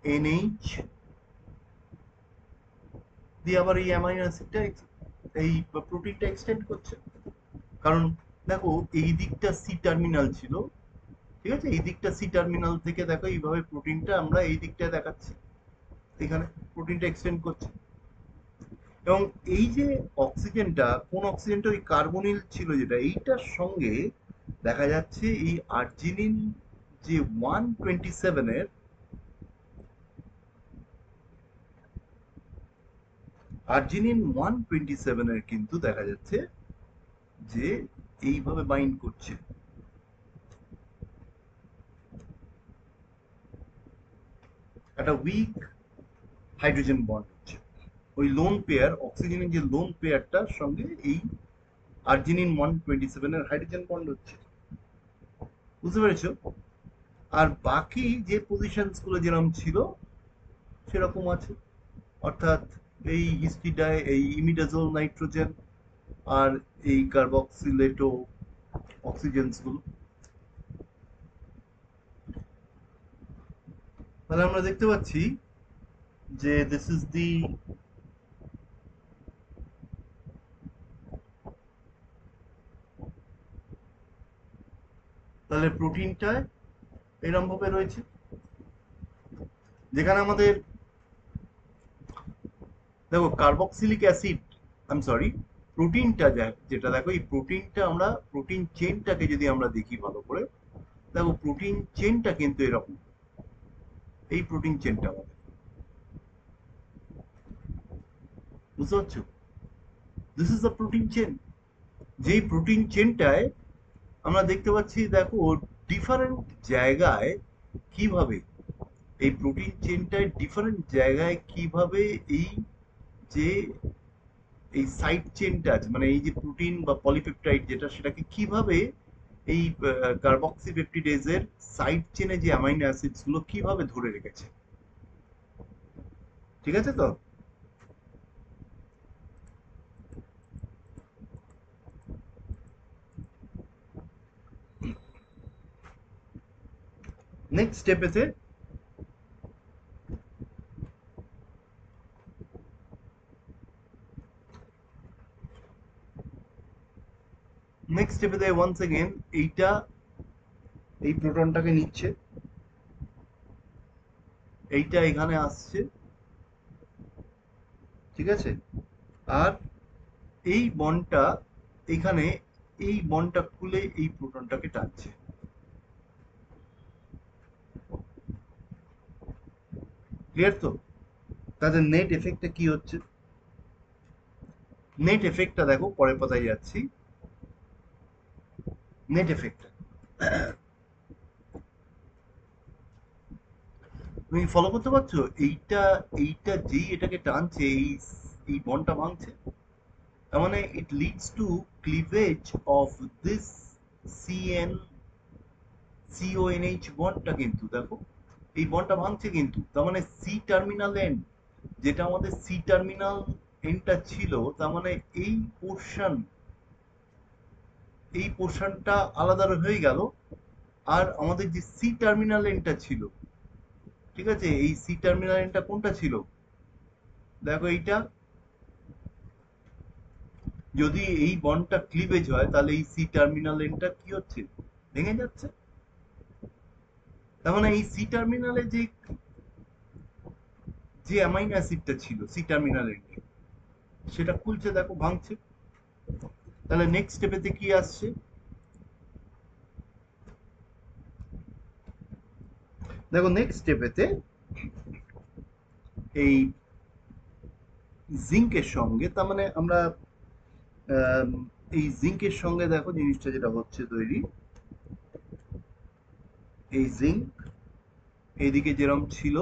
S1: এনএইচ দিয়ে, আবার এই অ্যামাইনো অ্যাসিডটা এই প্রোটিনটা এক্সটেন্ড করছে। কারণ দেখো এই দিকটা সি টার্মিনাল ছিল, ঠিক আছে, এই দিকটা সি টার্মিনাল থেকে দেখো এইভাবে প্রোটিনটা আমরা এই দিকটা দেখাচ্ছি, এখানে প্রোটিনটা এক্সটেন্ড করছে। এবং এই যে অক্সিজেনটা, কোন অক্সিজেনটা, ওই কার্বনিল ছিল যেটা, এইটার সঙ্গে দেখা যাচ্ছে এই আর্জিনিন যে 127 এর, আর্জিনিন 127 এর কিন্তু দেখা যাচ্ছে যে এইভাবে বাইন্ড করছে, একটা উইক হাইড্রোজেন বন্ড হচ্ছে, ওই লোন পেয়ার, অক্সিজেনের যে লোন পেয়ারটার সঙ্গে এই আর্জিনিন 127 এর হাইড্রোজেন বন্ড হচ্ছে, বুঝতে পেরেছো? আর বাকি যে পজিশনস গুলো যেরকম ছিল সেরকম আছে, অর্থাৎ এই হিস্টিডাই, এই ইমিডাজোল নাইট্রোজেন আর এই কার্বক্সিলেটো অক্সিজেনস গুলো। তাহলে আমরা দেখতে পাচ্ছি যে দিস ইজ দি, তাহলে প্রোটিনটা এরকম ভাবে রয়েছে, যেখানে আমাদের দেখো carboxylic acid, I am sorry, প্রোটিনটা যেটা দেখো, এই প্রোটিনটা আমরা প্রোটিন চেনটাকে যদি আমরা দেখি ভালো করে, দেখো প্রোটিন চেনটা কিন্তু এরকম, এই প্রোটিন চেনটা আমাদের, বুঝতে পারছো? This is the protein chain. যেই প্রোটিন চেনটায় আমরা দেখতে পাচ্ছি দেখো ডিফারেন্ট জায়গায় কিভাবে, এই প্রোটিন চেনটায় ডিফারেন্ট জায়গায় কিভাবে এই যে এই সাইড চেনটা আছে, মানে এই যে প্রোটিন বা পলিপেপটাইড যেটা, সেটাকে কিভাবে এই কার্বক্সিপেপটিডেজের সাইড চেনে যে অ্যামাইনো অ্যাসিডস গুলো কিভাবে ধরে রেখেছে। ঠিক আছে তো, নেক্সট স্টেপেতে, নেক্সট স্টেপেতে ওয়ান্স এগেন এইটা এই প্রোটনটাকে নিচ্ছে, এইটা এখানে আসছে, ঠিক আছে, আর এই বন্ডটা এখানে, এই বন্ডটা খুলে এই প্রোটনটাকে টানছে। ক্লিয়ার তো? তাদের নেট এফেক্টটা কি হচ্ছে? নেট এফেক্টটা দেখো, পরের পাতায় যাচ্ছি। নেট এফেক্ট তুমি ফলো করতে পারছো? এইটা, এইটা যেই এটাকে টানছে, এই এই বন্ডটা ভাঙছে, তার মানে it leads to cleavage of this CN CONH বন্ডটা, কিন্তু দেখো এই বন্ডটা ভাঙছে, কিন্তু তার মানে সি টার্মিনাল এন্ড, যেটা আমাদের সি টার্মিনাল এন্ডটা ছিল, তার মানে এই পোর্শন, এই পোর্শনটা আলাদা হয়ে গেল। আর আমাদের যে সি টার্মিনাল এন্ডটা ছিল, ঠিক আছে, এই সি টার্মিনাল এন্ডটা কোনটা ছিল? দেখো এইটা, যদি এই বন্ডটা ক্লিভেজ হয় তাহলে এই সি টার্মিনাল এন্ডটা কি হচ্ছে? ভেঙে যাচ্ছে। তার মানে এই সি টার্মিনালে যে যে অ্যামাইনো অ্যাসিডটা ছিল সি টার্মিনাল এন্ডে, সেটা খুলছে, দেখো ভাঙছে। তাহলে নেক্সট স্টেপেতে কি আসছে? দেখো নেক্সট স্টেপেতে এই জিঙ্কের সঙ্গে, তার মানে আমরা এই জিঙ্কের সঙ্গে দেখো জিনিসটা যেটা হচ্ছে তৈরি, এই জিঙ্ক এইদিকে যেরকম ছিল,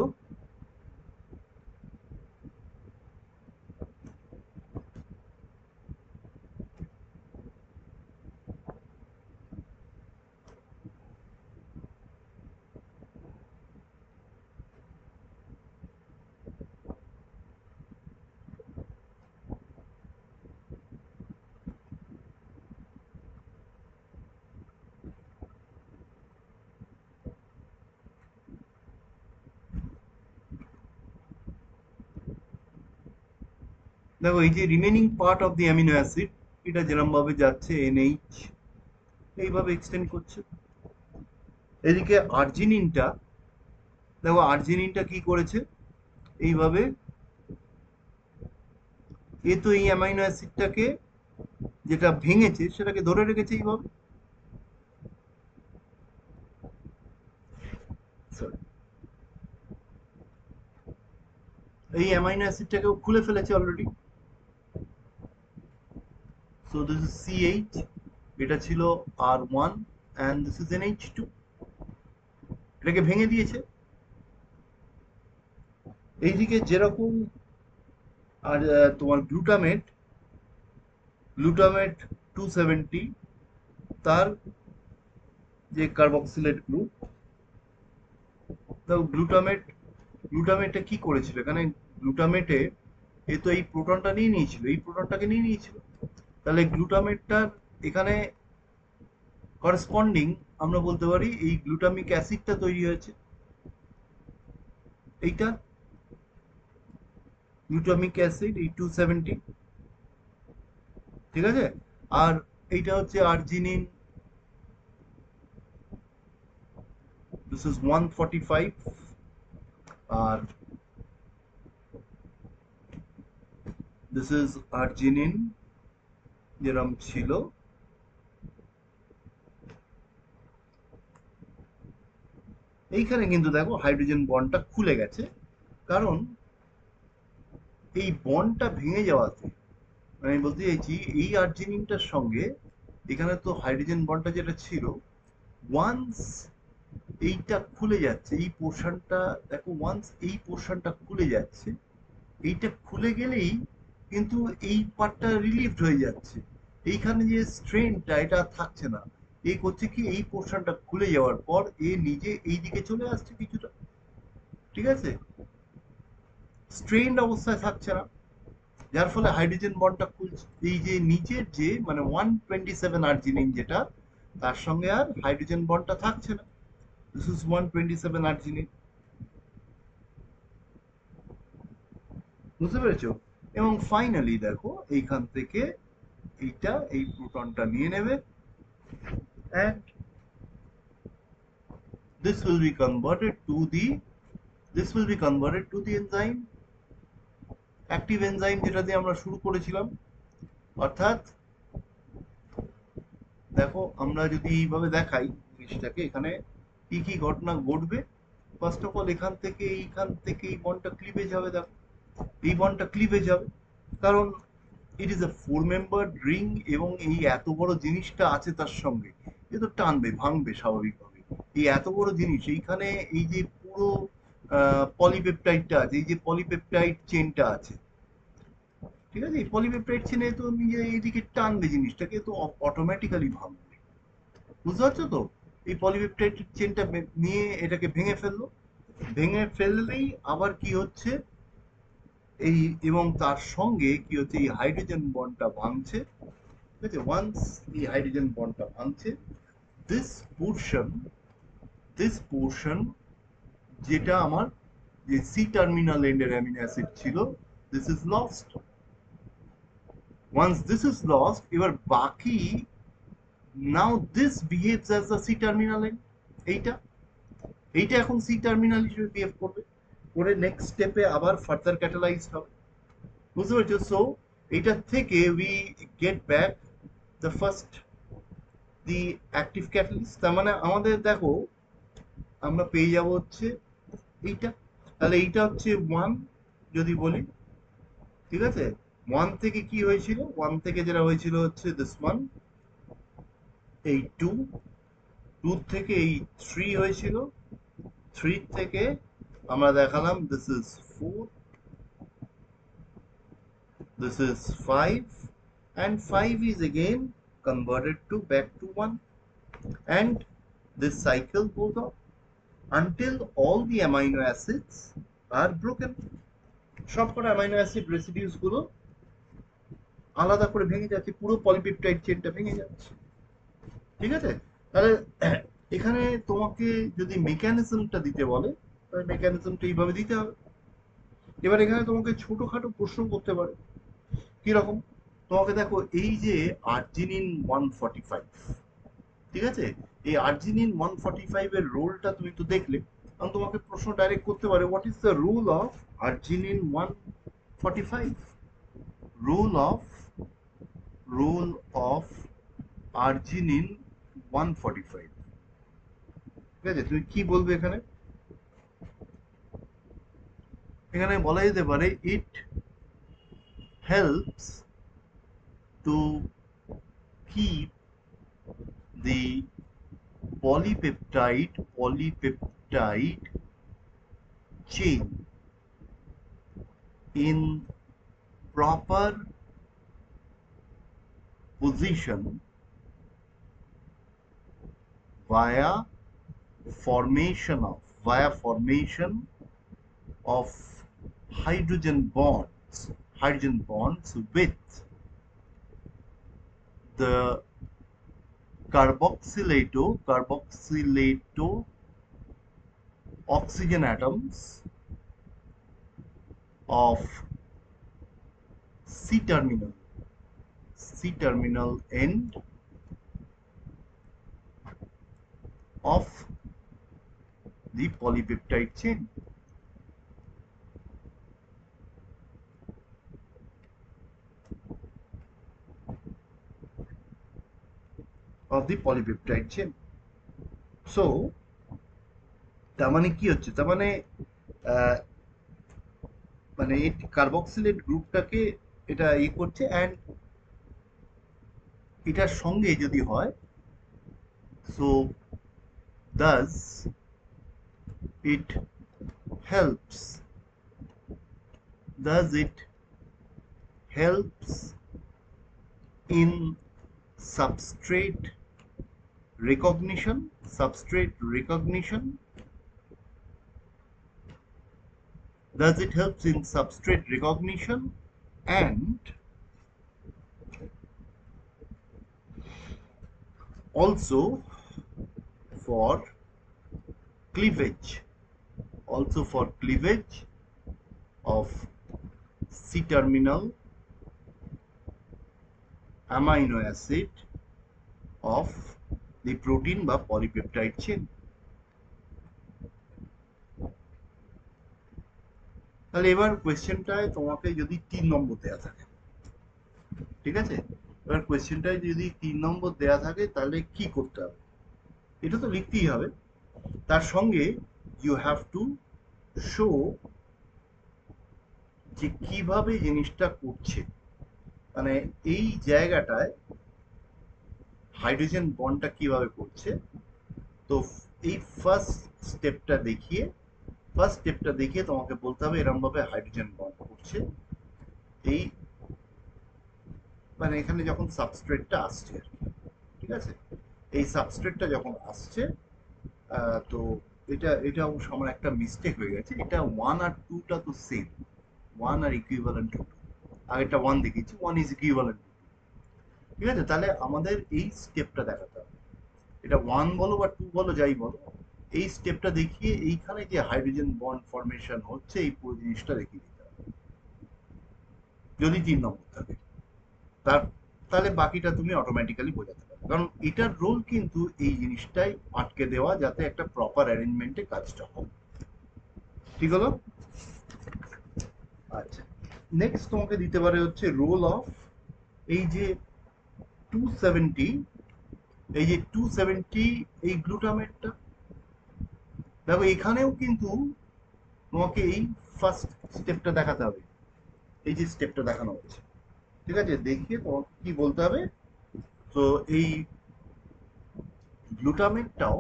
S1: দেখো এই যে remaining part of the amino acid, এটা যেরকম ভাবে যাচ্ছে এনএইচ, এইভাবে এক্সটেন্ড করছে। এদিকে আর্জিনিনটা, দেখো আর্জিনিনটা কি করেছে, এইভাবে, এ তো এই অ্যামাইনো অ্যাসিডটাকে যেটা ভেঙেছে সেটাকে ধরে রেখেছে এইভাবে। Sorry, এই অ্যামাইনো অ্যাসিডটাকেও খুলে ফেলেছে already. So this is CH, এটা ছিল R one, and this is NH two, এটাকে ভেঙে দিয়েছে। এইদিকে যেরকম, আর তোমার গ্লুটামেট, গ্লুটামেট 270, তার যে কার্বক্সিলেট গ্রুপ, তো গ্লুটামেট, গ্লুটামেটটা কি করেছিল এখানে? গ্লুটামেটে এ তো এই প্রোটনটা নিয়ে নিয়েছিল, এই প্রোটনটাকে নিয়ে নিয়েছিল। তাহলে গ্লুটামেটটার এখানে করসপন্ডিং আমরা বলতে পারি এই গ্লুটামিক অ্যাসিডটা তৈরি হয়েছে, এইটা গ্লুটামিক অ্যাসিড, এই 270, ঠিক আছে। আর এইটা হচ্ছে আর্জিনিন, দিস ইজ 145, আর দিস ইজ আর্জিনিন যেরকম ছিল। এইখানে কিন্তু দেখো হাইড্রোজেন বন্ডটা খুলে গেছে, কারণ এই বন্ডটা ভেঙে যাওয়াতে, মানে আমি বলতে চাইছি এই আর্জিনিনটার সঙ্গে এখানে তো হাইড্রোজেন বন্ডটা যেটা ছিল, ওয়ান্স এইটা খুলে যাচ্ছে, এই পোর্শনটা দেখো, ওয়ান্স এই পোর্শনটা খুলে যাচ্ছে, এইটা খুলে গেলেই কিন্তু এই পার্টটা রিলিভড হয়ে যাচ্ছে, এইখানে যে স্ট্রেনটা এটা আর থাকছে না। এই করছে কি, এই পোর্শনটা খুলে যাওয়ার পর এ নিজে এই দিকে চলে আসছে কিছুটা, ঠিক আছে, স্ট্রেনড অবস্থায় থাকছে না, যার ফলে হাইড্রোজেন বন্ডটা খুলছে। এই যে নিচের যে মানে 127 আর্জিনিন যেটা, তার সঙ্গে আর হাইড্রোজেন বন্ডটা থাকছে না। দিস ইজ 127 আর্জিনিন, বুঝতে পেরেছো? এবং ফাইনালি দেখো এইখান থেকে এইটা এই প্রোটনটা নিয়ে নেবে, and this will be converted to the enzyme, active enzyme, যেটা দিয়ে আমরা শুরু করেছিলাম। অর্থাৎ দেখো আমরা যদি এইভাবে দেখাই জিনিসটাকে, এখানে কি কি ঘটনা ঘটবে। ফার্স্ট অফ অল এইখান থেকে এই বন্ডটা ক্লিভেজ হবে। দেখো এই বন্ডটা ক্লিভেজ হবে, কারণ it is a 4 member ring এবং এই এত বড় জিনিসটা আছে তার সঙ্গে, এ তো টানবে ভাঙবে স্বাভাবিকভাবে। এই এত বড় জিনিস এইখানে, এই যে পুরো পলিপেপটাইডটা আছে, এই যে পলিপেপটাইড চেনটা আছে, ঠিক আছে, এই পলিপেপটাইড চেনে তো নিজে এইদিকে টানবে জিনিসটাকে, তো অটোমেটিক্যালি ভাঙবে। বুঝতে পারছো তো? এই পলিপেপটাইড চেনটা নিয়ে এটাকে ভেঙে ফেললো, ভেঙে ফেললেই আবার কি হচ্ছে, এই এবং তার সঙ্গে কি হচ্ছে, এই হাইড্রোজেন বন্ডটা ভাঙছে। ঠিক আছে, ওয়ান্স এই হাইড্রোজেন বন্ডটা ভাঙছে, দিস পোর্শন যেটা আমার যে সি টার্মিনাল এন্ডের অ্যামিনো অ্যাসিড ছিল, this is lost. Once this is lost, এবার বাকি, now this behaves as the C terminal end. এইটা এইটা এখন সি টার্মিনাল হিসেবে বিহেভ করবে, করে নেক্সট স্টেপে আবার ফার্দার ক্যাটালাইজ হবে। বুঝতে পারছো? সো এইটার থেকে we get back the first, the active catalyst. তার মানে আমাদের দেখো আমরা পেয়ে যাব হচ্ছে এইটা। তাহলে এইটা হচ্ছে 1 যদি বলি, ঠিক আছে। 1 থেকে কি হয়েছিল, 1 থেকে যেটা হয়েছিল হচ্ছে দিস 1, এই 2, 2 থেকে এই 3 হয়েছিল, 3 থেকে আমরা দেখালাম this is 4, this is 5, and 5 is again converted to back to 1, and this cycle goes on until all the amino acids are broken. সবকটা অ্যামাইনো অ্যাসিড রেসিডিউস গুলো আলাদা করে ভেঙে যাচ্ছে, পুরো পলিপেপটাইড চেনটা ভেঙে যাচ্ছে। ঠিক আছে, তাহলে এখানে তোমাকে যদি মেকানিজমটা দিতে বলে, তাহলে মেকানিজমটা এইভাবে দিতে হবে। এবার এখানে তোমাকে ছোটখাটো প্রশ্ন করতে পারে, কিরকম, তোমাকে দেখো এই যে আর্জিনিন 145, ঠিক আছে, এই আর্জিনিন 145 এর রোলটা তুমি তো দেখলে, কারণ তোমাকে প্রশ্ন ডাইরেক্ট করতে পারে, what is the role of arginine 145, role of arginine 145। ঠিক আছে, তুমি কি বলবে এখানে? এখানে বলা যেতে পারে it helps to keep the polypeptide chain in proper position via formation of hydrogen bonds with the carboxylato oxygen atoms of C-terminal end of the polypeptide chain. Of the polypeptide chain. So তার মানে কি হচ্ছে, তার মানে মানে এই carboxylate গ্রুপটাকে এটা করছে, অ্যান্ড এটার সঙ্গে যদি হয়, so Das it helps in substrate recognition, thus it helps in substrate recognition and also for cleavage of C-terminal amino acid of the protein বা polypeptide chain. তাহলে এবার কোয়েশ্চেনটায় তোমাকে যদি 3 নম্বর দেওয়া থাকে, ঠিক আছে, এবার কোয়েশ্চেনটায় যদি 3 নম্বর দেওয়া থাকে তাহলে কি করতে হবে? এটা তো লিখতেই হবে। তার সঙ্গে ইউ হ্যাভ টু শো যে কিভাবে জিনিসটা করছে, মানে এই জায়গাটায় হাইড্রোজেন বন্ডটা কিভাবে করছে। তো এই ফার্স্ট স্টেপটা দেখিয়ে তোমাকে বলতে হবে এরকম ভাবে হাইড্রোজেন বন্ড করছে। এই মানে এখানে যখন সাবস্ট্রেটটা আসছে আর কি, ঠিক আছে, এই সাবস্ট্রেটটা যখন আসছে, তো এটা অবশ্য আমার একটা মিস্টেক হয়ে গেছে, এটা 1 আর 2টা তো সেম, 1 আর ইকুইভ্যালেন্ট টু 2, আগেরটা 1 দেখিয়েছি, 1 ইজ ইকুইভ্যালেন্ট, ঠিক আছে। তাহলে আমাদের এই স্টেপটা দেখাতে হবে, এটা 1 বলো বা 2 বলো যাই বলো, এই স্টেপটা দেখিয়ে এইখানে যে হাইড্রোজেন বন্ড ফরমেশন হচ্ছে এই পুরো জিনিসটা দেখিয়ে দিতে হবে, যদি 3 নম্বর থাকে। তার তাহলে বাকিটা তুমি অটোমেটিক্যালি বোঝাতে পারবে, কারণ এটার রোল কিন্তু এই জিনিসটাই আটকে দেওয়া, যাতে একটা প্রপার অ্যারেঞ্জমেন্টে কাজটা হয়। ঠিক হলো? আচ্ছা, নেক্সট তোমাকে দিতে পারে হচ্ছে রোল অফ এই যে 270, এই যে 270 এই গ্লুটামেটটা, দেখো এখানেও কিন্তু তোমাকে এই ফার্স্ট স্টেপটা দেখাতে হবে, এই যে স্টেপটা দেখানো হচ্ছে, ঠিক আছে, দেখিয়ে তোমাকে কি বলতে হবে। তো এই গ্লুটামেটটাও,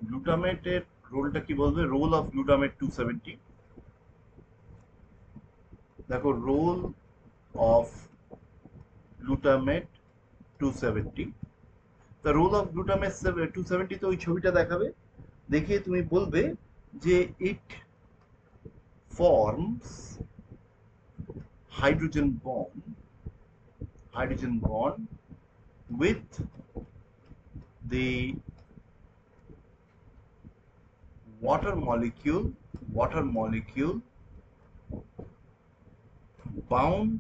S1: গ্লুটামেটের রোলটা কি বলবে, রোল অফ গ্লুটামেট 270, দেখো রোল অফ গ্লুটামেট 270, তা রোল অফ গ্লুটামেট 270 তো ওই ছবিটা দেখাবে, দেখিয়ে তুমি বলবে যে it forms hydrogen bond, hydrogen bond with the water molecule bound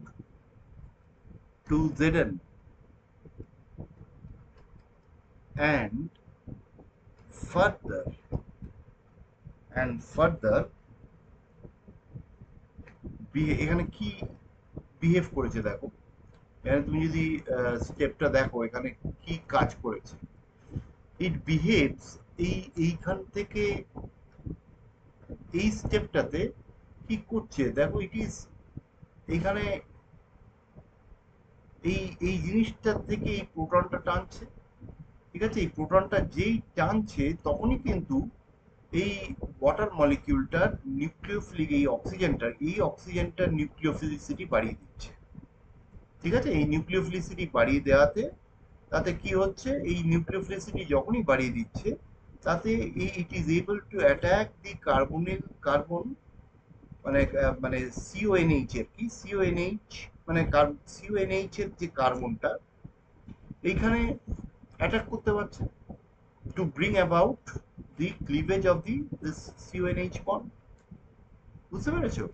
S1: to Zn, and further further এখানে কি বিহেভ করেছে দেখো, এখানে তুমি যদি স্টেপটা দেখো এখানে কি কাজ করেছে, ইট বিহেভস, এইখান থেকে এই স্টেপটাতে কি করছে দেখো, ইট ইজ এইখানে এই এই জিনিসটার থেকে এই প্রোটনটা টানছে, ঠিক আছে, এই প্রোটনটা যেই টানছে তখনই কিন্তু এই ওয়াটার মলিকিউলটার নিউক্লিওফিলিক, এই অক্সিজেনটার নিউক্লিওফিলিসিটি বাড়িয়ে দিচ্ছে, ঠিক আছে। এই নিউক্লিওফিলিসিটি বাড়িয়ে দেওয়াতে তাতে কি হচ্ছে, এই নিউক্লিওফিলিসিটি যখনই বাড়িয়ে দিচ্ছে তাতে it is able to attack the carbon, মানে মানে সিওএনএইচ এর কি, সিওএনএইচ মানে সিওএনএইচ এর যে কার্বনটা এইখানে অ্যাটাক করতে পারছে, to bring about the cleavage of this CONH bond, বুঝতে পেরেছো?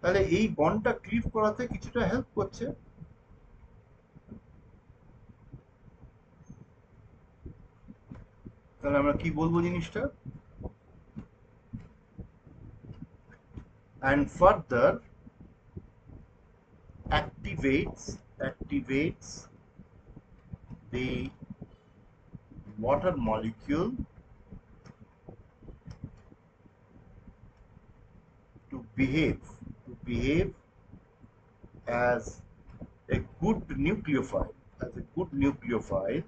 S1: তাহলে এই বন্ডটা ক্লিভ করাতে কিছুটা হেল্প করছে। তাহলে আমরা কি বলবো জিনিসটা, and further activates the water molecule to behave as a good nucleophile,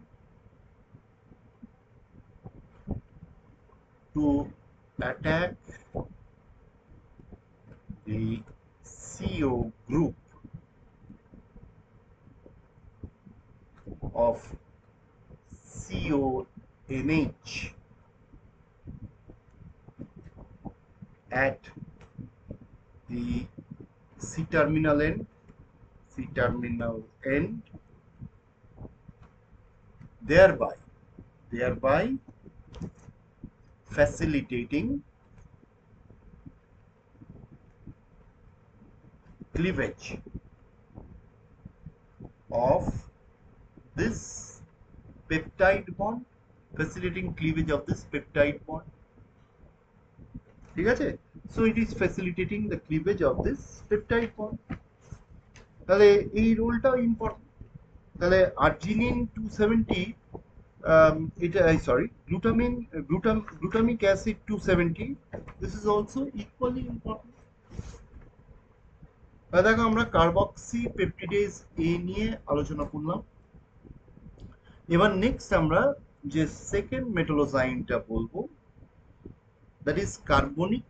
S1: to attack the CO group of CONH at the C terminal end, thereby facilitating cleavage of this peptide bond, facilitating cleavage of this peptide bond, ঠিক আছে। So it is facilitating the cleavage of this peptide bond. তাহলে এই রোলটাও important. তাহলে arginine 270 এটা sorry glutamic acid 270 this is also equally important. দেখো আমরা carboxy পেপটিডেজ এ নিয়ে আলোচনা করলাম। এবার নেক্সট আমরা যে সেকেন্ড মেটালোজাইমটা বলবো that is carbonic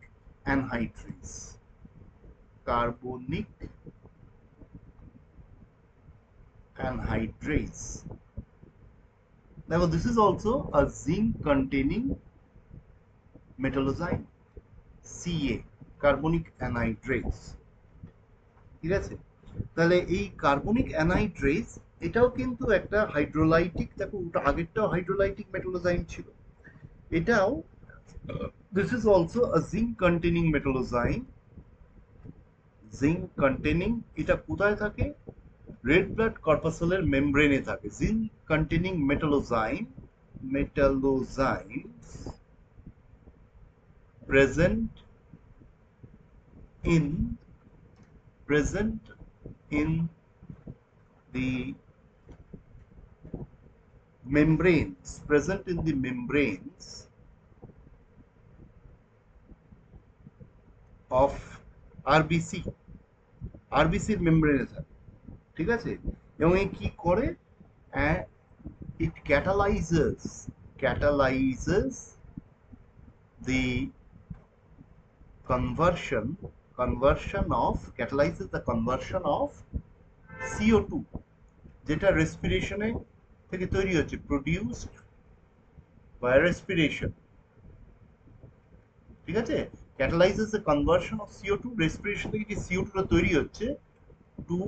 S1: anhydrase. Carbonic anhydrase. Now this is also a zinc containing metallozyme, Ca, carbonic anhydrase. ঠিক আছে, তাহলে এই কার্বনিক অ্যানহাইড্রেজ এটাও কিন্তু একটা হাইড্রোলাইটিক, দেখো ওটা আগেরটাও হাইড্রোলাইটিক মেটালোজাইম ছিল, এটাও this is also a zinc containing metallozyme. Zinc containing, এটা কোথায় থাকে? red blood corpuscle membrane থাকে। zinc containing metallozyme present in the membranes of RBC membrane থাকে, ঠিক আছে। এবং এই কি করে, it catalyzes the conversion of CO2 যেটা রেসপিরেশনে থেকে তৈরি হচ্ছে, produced by respiration, ঠিক আছে। catalyzes the conversion of CO2, respiration থেকে যে CO2 টা তৈরি হচ্ছে to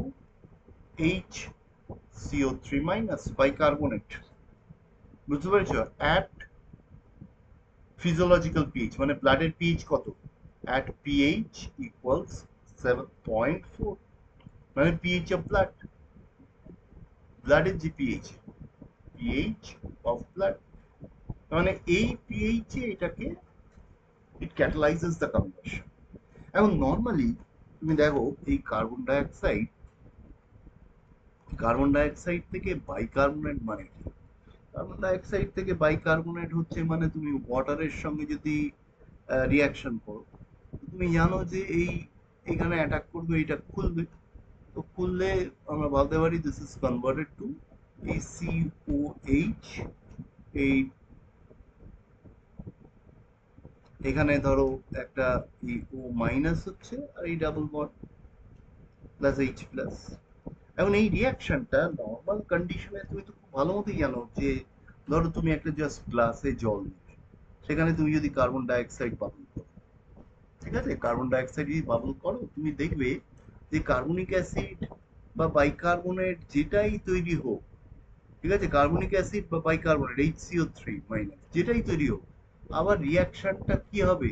S1: HCO3 minus bicarbonate, বুঝতে পেরেছো? at physiological pH, মানে ব্লাডের pH কত? at pH equals 7.4, মানে pH of ব্লাডের যে pH of blood, মানে এই pH এ এটাকে it catalyzes the conversion। এখন নর্মালি তুমি দেখো এই কার্বন ডাইঅক্সাইড থেকে বাইকার্বনেট মানে কি? কার্বন ডাইঅক্সাইড থেকে বাইকার্বনেট হচ্ছে মানে তুমি ওয়াটারের সঙ্গে যদি রিয়াকশন করো, তুমি জানো যে এখানে অ্যাটাক করবে, এটা খুলবে, তো খুললে আমরা বলতে পারি দিস ইজ কনভার্টেড টু এই COH, এই এখানে ধরো একটা ও মাইনাস হচ্ছে আর এই double bond plus H plus. এখন এই রিয়াকশনটা নর্মাল কন্ডিশনে তুমি তো খুব ভালো মতোই জানো যে ধরো তুমি একটা জাস্ট গ্লাসে জল নিলে সেখানে তুমি যদি কার্বন ডাইঅক্সাইড বাবল করো, ঠিক আছে, কার্বন ডাইঅক্সাইড যদি বাবল করো তুমি দেখবে যে কার্বনিক অ্যাসিড বা বাইকার্বনেট যেটাই তৈরি হোক, ঠিক আছে, কার্বনিক অ্যাসিড বা বাইকার্বনেট HCO3 মাইনাস যেটাই তৈরি হোক, আবার রিয়াকশনটা কি হবে?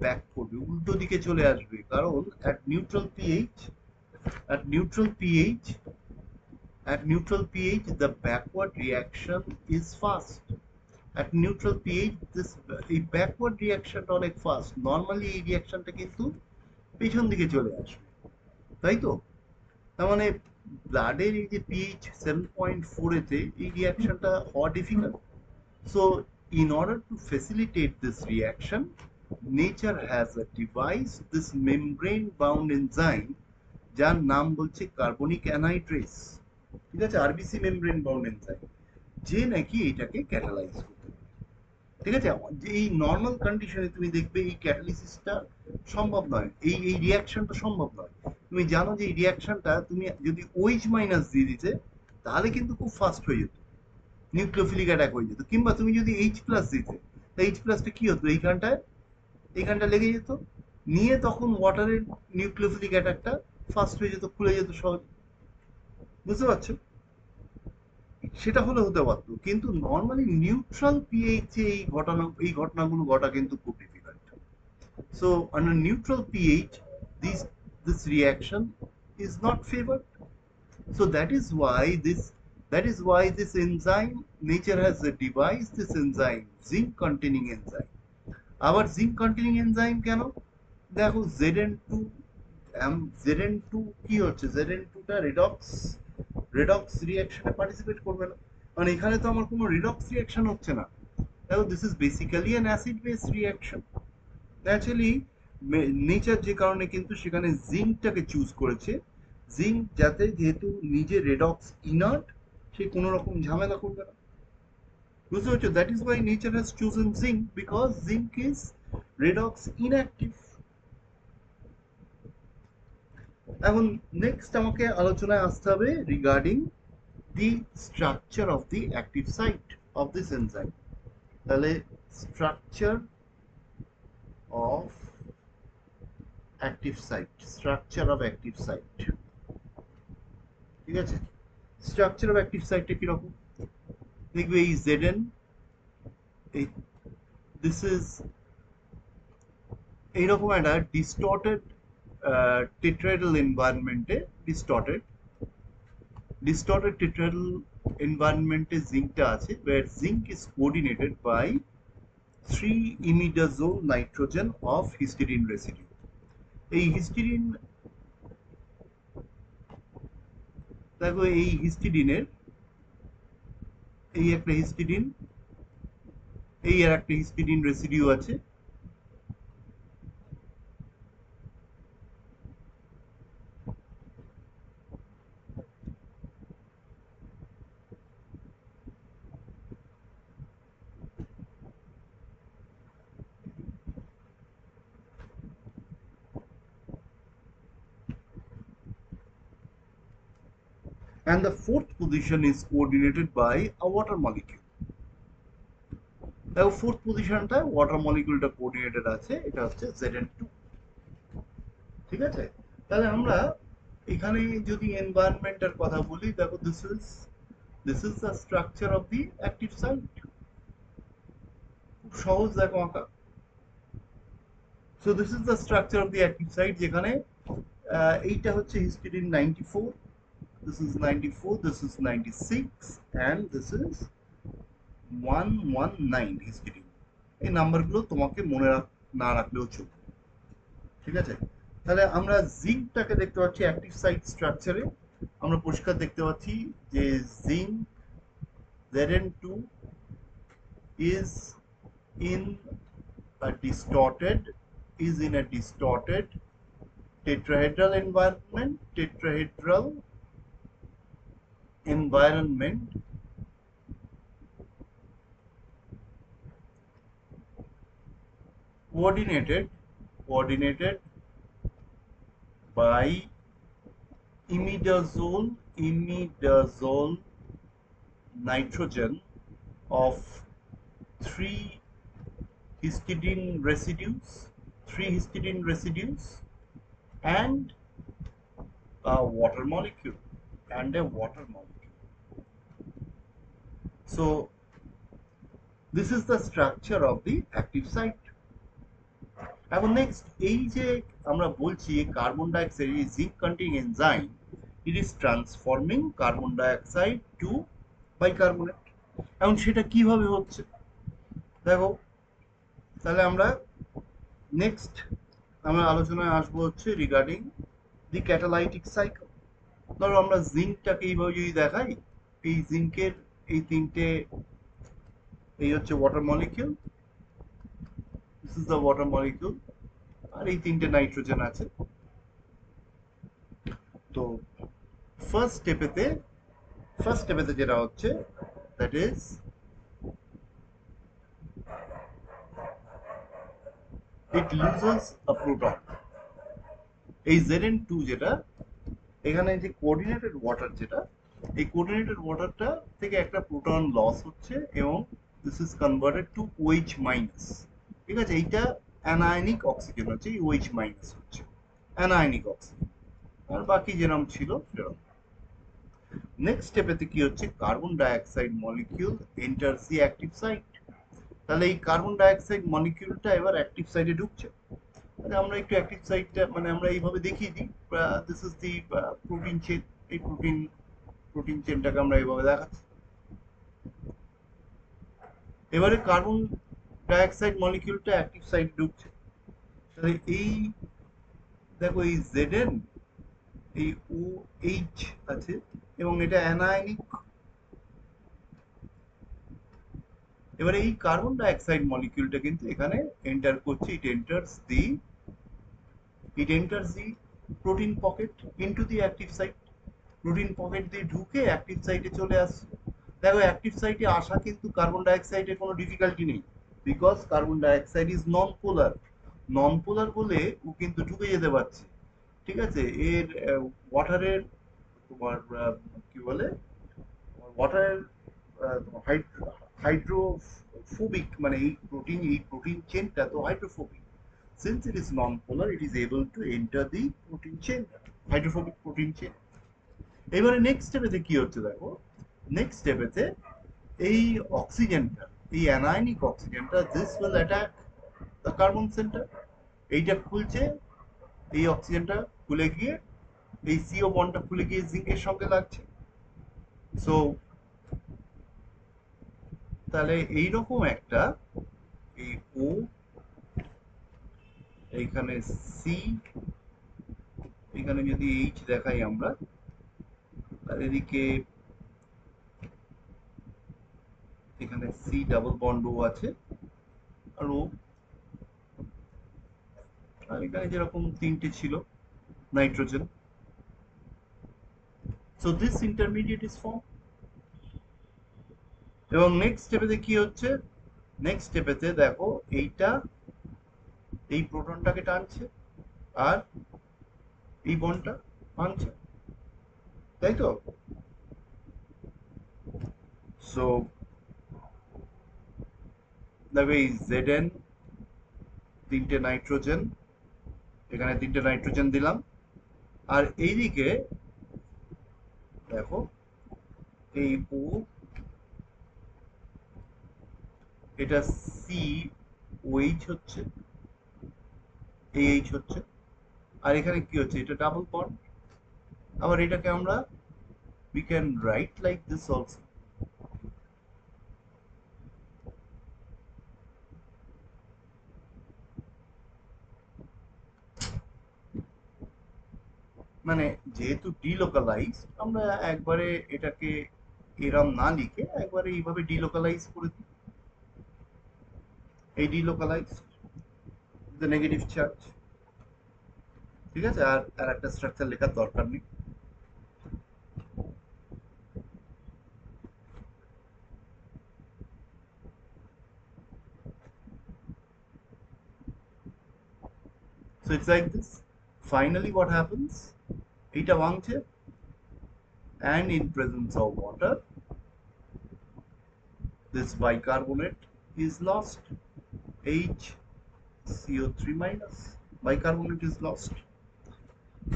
S1: ব্যাক করবে, উল্টো দিকে চলে আসবে, কারণ at neutral pH the backward reaction is fast. At neutral pH this এই backward reaction টা অনেক ফাস্ট, নরমালি এই রিয়াকশনটা কিন্তু পেছন দিকে চলে আসবে, তাই তো। তার মানে ব্লাডের এই যে pH 7.4 এতে এই রিয়াকশনটা হওয়া difficult. So in order to facilitate this reaction, nature has a device, this membrane bound enzyme, যার নাম বলছে কার্বনিক অ্যানহাইড্রেস, ঠিক আছে, আরবিসি মেমব্রেন বাউন্ড এনজাইম, যে নাকি এটাকে ক্যাটালাইজ করতে পারে, ঠিক আছে। এই নর্মাল কন্ডিশনে তুমি দেখবে এই ক্যাটালিসিসটা সম্ভব নয়, এই রিয়াকশনটা সম্ভব নয়। তুমি জানো যে এই রিয়াকশনটা তুমি যদি OH মাইনাস দিয়ে দিতে তাহলে কিন্তু খুব ফাস্ট হয়ে যেত, নিউক্লিওফিলিক অ্যাটাক হয়ে যেত, কিংবা তুমি যদি H প্লাস দিতে, তা H প্লাসটা কি হতো? এইখানটা লেগে যেত, নিয়ে তখন ওয়াটারের নিউক্লিওফিলিক অ্যাটাকটা ফাস্ট হয়ে যেত, খুলে যেত সহজ, বুঝতে পারছো? সেটা হলে হতে পারতো, কিন্তু নর্মালি নিউট্রাল পিএইচ এ এই ঘটনাগুলো ঘটা কিন্তু খুব difficult. So under neutral pH this reaction is not favored. So that is why this enzyme, nature has devised this enzyme, zinc containing enzyme। আবার zinc containing enzyme কেন? দেখো Zn2 Zn2 কি হচ্ছে, Zn2 টা রেডক্স রিঅ্যাকশনে পার্টিসিপেট করবে না, মানে এখানে তো আমার কোনো রিডক্স রিঅ্যাকশন হচ্ছে না। দেখো this is basically an acid base reaction. Naturally nature যে কারণে কিন্তু সেখানে জিঙ্কটাকে চুজ করেছে, জিঙ্ক যাতে যেহেতু নিজে রেডক্স ইনার্ট, সে কোনো রকম ঝামেলা করবে না, বুঝতে পারছো? That is why nature has chosen zinc, because zinc is redox inactive. এখন নেক্সট আমাকে আলোচনায় আসতে হবে regarding the structure of the active site of this enzyme. তাহলে structure of active site, structure of active site, ঠিক আছে? Structure of active সাইটটা কিরকম দেখবে, এই Zn, এই দিস ইজ এইরকম একটা ডিস্টর্টেড টেট্রাহেড্রাল এনভায়রনমেন্টে, ডিস্টর্টেড টেট্রাহেড্রাল এনভায়রনমেন্টে জিঙ্কটা আছে, where zinc is coordinated by 3-imidazole nitrogen of histidine residue। এই হিস্টিডিন, দেখো এই হিস্টিডিনের, এই একটা হিস্টিডিন, এই আর একটা হিস্টিডিন রেসিডিউ আছে, and the fourth position is coordinated by a water molecule। দেখো ফোর্থ পজিশনটা ওয়াটার মলিকিউলটা কোঅর্ডিনেটেড আছে, এটা হচ্ছে Zn2, ঠিক আছে? তাহলে আমরা এখানে যদি এনভায়রনমেন্টের কথা বলি, দেখো this is the structure of the active site, খুব সহজ দেখো আঁকা। So this is the structure of the active site, যেখানে এইটা হচ্ছে histidine 94, this is 94, this is 96, and this is 119 histidine. এই নাম্বারগুলো তোমাকে মনে না রাখলেও চলবে, ঠিক আছে? তাহলে আমরা জিঙ্কটাকে দেখতে পাচ্ছি অ্যাক্টিভ সাইট স্ট্রাকচারে, আমরা পরিষ্কার দেখতে পাচ্ছি যে zinc Zn2 is in a distorted tetrahedral environment coordinated by imidazole nitrogen of three histidine residues and a water molecule So this is the structure of the active site। এখন next, এই যে আমরা বলছি কার্বন ডাইঅক্সাইড, এই zinc containing enzyme, it is transforming carbon dioxide to bicarbonate. এখন সেটা কিভাবে হচ্ছে দেখো, তাহলে আমরা নেক্সট আমরা আলোচনায় আসবো হচ্ছে রিগার্ডিং দি ক্যাটালাইটিক সাইকেল। ধরো আমরা জিঙ্কটাকে এইভাবে যদি দেখাই, এই জিঙ্কের এই তিনটে, এই হচ্ছে water molecule, this is the water molecule, আর এই তিনটে নাইট্রোজেন আছে। তো ফার্স্ট স্টেপেতে যেটা হচ্ছে, that is it loses a proton. এই Zn2 যেটা, এখানে যে কোঅর্ডিনেটেড ওয়াটার, যেটা এই কোঅর্ডিনেটেড ওয়াটারটা থেকে একটা প্রোটন লস হচ্ছে, এবং this is converted to OH minus, ঠিক আছে? এইটা অ্যানায়নিক অক্সিজেন হচ্ছে, এই OH মাইনাস হচ্ছে অ্যানায়নিক অক্সিজেন, আর বাকি যেরকম ছিল সেরকম। নেক্সট স্টেপেতে কি হচ্ছে, carbon dioxide molecule enters the active site. তাহলে এই কার্বন ডাইঅক্সাইড মলিকিউলটা এবার অ্যাক্টিভ সাইটে ঢুকছে। তাহলে আমরা একটু অ্যাক্টিভ সাইটটা মানে আমরা এইভাবে দেখিয়ে দিই, this is the protein chain, এই প্রোটিন চেনটাকে আমরা এইভাবে দেখাচ্ছি। এবারে কার্বন ডাইঅক্সাইড মলিকিউলটা অ্যাক্টিভ সাইটে ঢুকছে, তাহলে এই দেখো এই Zn এই OH আছে এবং এটা অ্যানায়নিক। এবারে এই কার্বন ডাই অক্সাইড মলিকিউলটা কিন্তু এখানে এন্টার করছে, it enters the protein pocket into the active site, protein pocket দিয়ে ঢুকে অ্যাক্টিভ সাইটে চলে আসছে। দেখো অ্যাক্টিভ সাইটে আসা কিন্তু কার্বন ডাই অক্সাইডের কোনো ডিফিকাল্টি নেই, because carbon die oxide is নন পোলার। নন পোলার বলে ও কিন্তু ঢুকে যেতে পারছে। ঠিক আছে, এর ওয়াটারের তোমার কি বলে, ওয়াটারের হাইড্রোফোবিক, মানে এই প্রোটিন চেনটা তো hydrophobic. Since it is non polar, it is able to enter the protein chain, hydrophobic protein chain. এবারে নেক্সট স্টেপেতে কি হচ্ছে দেখো, নেক্সট স্টেপেতে এই অক্সিজেনটা, এই অ্যানায়নিক অক্সিজেনটা, this will attack the carbon centre. এইটা খুলছে, এই অক্সিজেনটা খুলে গিয়ে এই সিও বন্ডটা খুলে গিয়ে জিঙ্কের সঙ্গে লাগছে। সো তাহলে এইরকম একটা, এই ও, এইখানে সি, এখানে যদি এইচ দেখাই আমরা, আর এদিকে এখানে সি ডাবল বন্ড ও আছে, আর ও, আর এখানে যেরকম তিনটে ছিল nitrogen. So this intermediate is form. এবং নেক্সট স্টেপেতে কি হচ্ছে, নেক্সট স্টেপেতে দেখো এইটা এই প্রোটনটাকে টানছে আর এই বন্ডটা আনছে, তাই তো? সো দেখো এই Zn, তিনটে নাইট্রোজেন, এখানে তিনটে নাইট্রোজেন দিলাম, আর এইদিকে দেখো এই ও, এটা সি ওএইচ হচ্ছে, এইচ হচ্ছে, আর এখানে কি হচ্ছে, এটা ডাবল বন্ড। আবার এটাকে আমরা we can write like this also, মানে যেহেতু ডিলোকালাইজ, আমরা একবারে এটাকে এরম না লিখে একবারে এইভাবে ডিলোকালাইজ করে দিই, এই ডিলোকালাইজ দ্য নেগেটিভ চার্জ। ঠিক আছে, আর আর একটা স্ট্রাকচার লেখার দরকার নেই। So it's like this. Finally what happens, এইটা ভাঙছে, and in presence of water this bicarbonate is lost, HCO3 minus, bicarbonate is lost.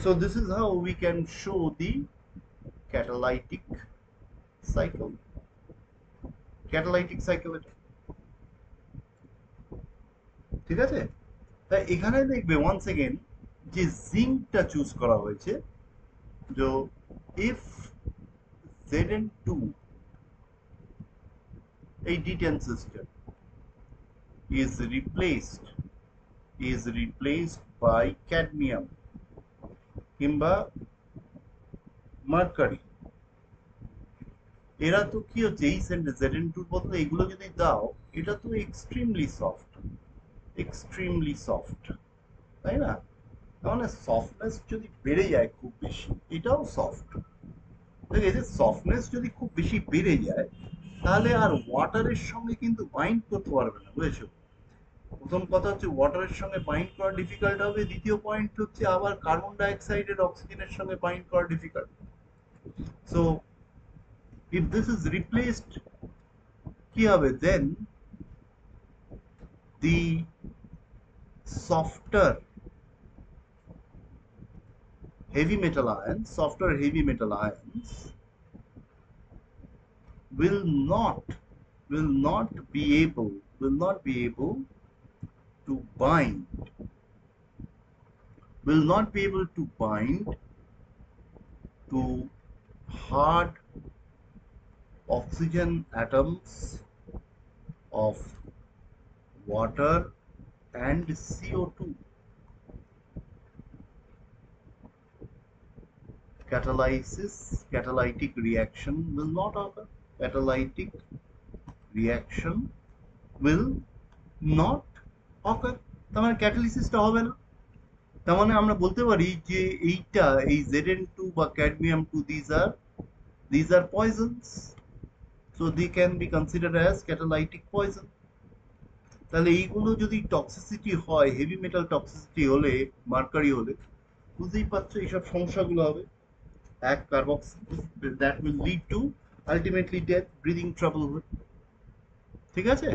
S1: So this is how we can show the catalytic cycle. Catalytic cycle এটা, ঠিক আছে? তাই এখানে দেখবে once again যে জিঙ্কটা choose করা হয়েছে, जो if Zn2 এই D10 system is replaced by cadmium কিংবা মার্কারি, এরা তো কি হচ্ছে, এই Zn2 এর বদলে এগুলো যদি দাও, এটা তো এক্সট্রিমলি সফট, তাই না? তাহলে সফটনেস যদি বেড়ে যায় খুব বেশি, এটাও সফট। এই যে সফটনেস যদি খুব বেশি বেড়ে যায়, তাহলে আর ওয়াটারের সঙ্গে কিন্তু বাইন্ড করতে পারবে না, বুঝেছো? প্রথম কথা হচ্ছে ওয়াটারের সঙ্গে বাইন্ড করা ডিফিকাল্ট হবে, দ্বিতীয় পয়েন্ট হচ্ছে আবার কার্বন ডাই অক্সাইডের অক্সিজেনের সঙ্গে বাইন্ড করা difficult. So if this is replaced, কি হবে then, the softer heavy metal ions will not will not be able to bind to hard oxygen atoms of water and CO2. catalytic reaction will not occur. Catalytic reaction will not occur, তার মানে ক্যাটালিসিসটা হবে না। তার মানে আমরা বলতে পারি যে এইটা এই Zn2 বা cadmium 2 these are poisons, so they can be considered as catalytic poison। তাহলে এইগুলো যদি টক্সিসিটি হয়, হেভি মেটাল টক্সিসিটি হলে, মার্কারি হলে, বুঝতেই পারছো এইসব সমস্যাগুলো হবে। এক carboxy, that will lead to ultimately death, breathing trouble. ঠিক আছে?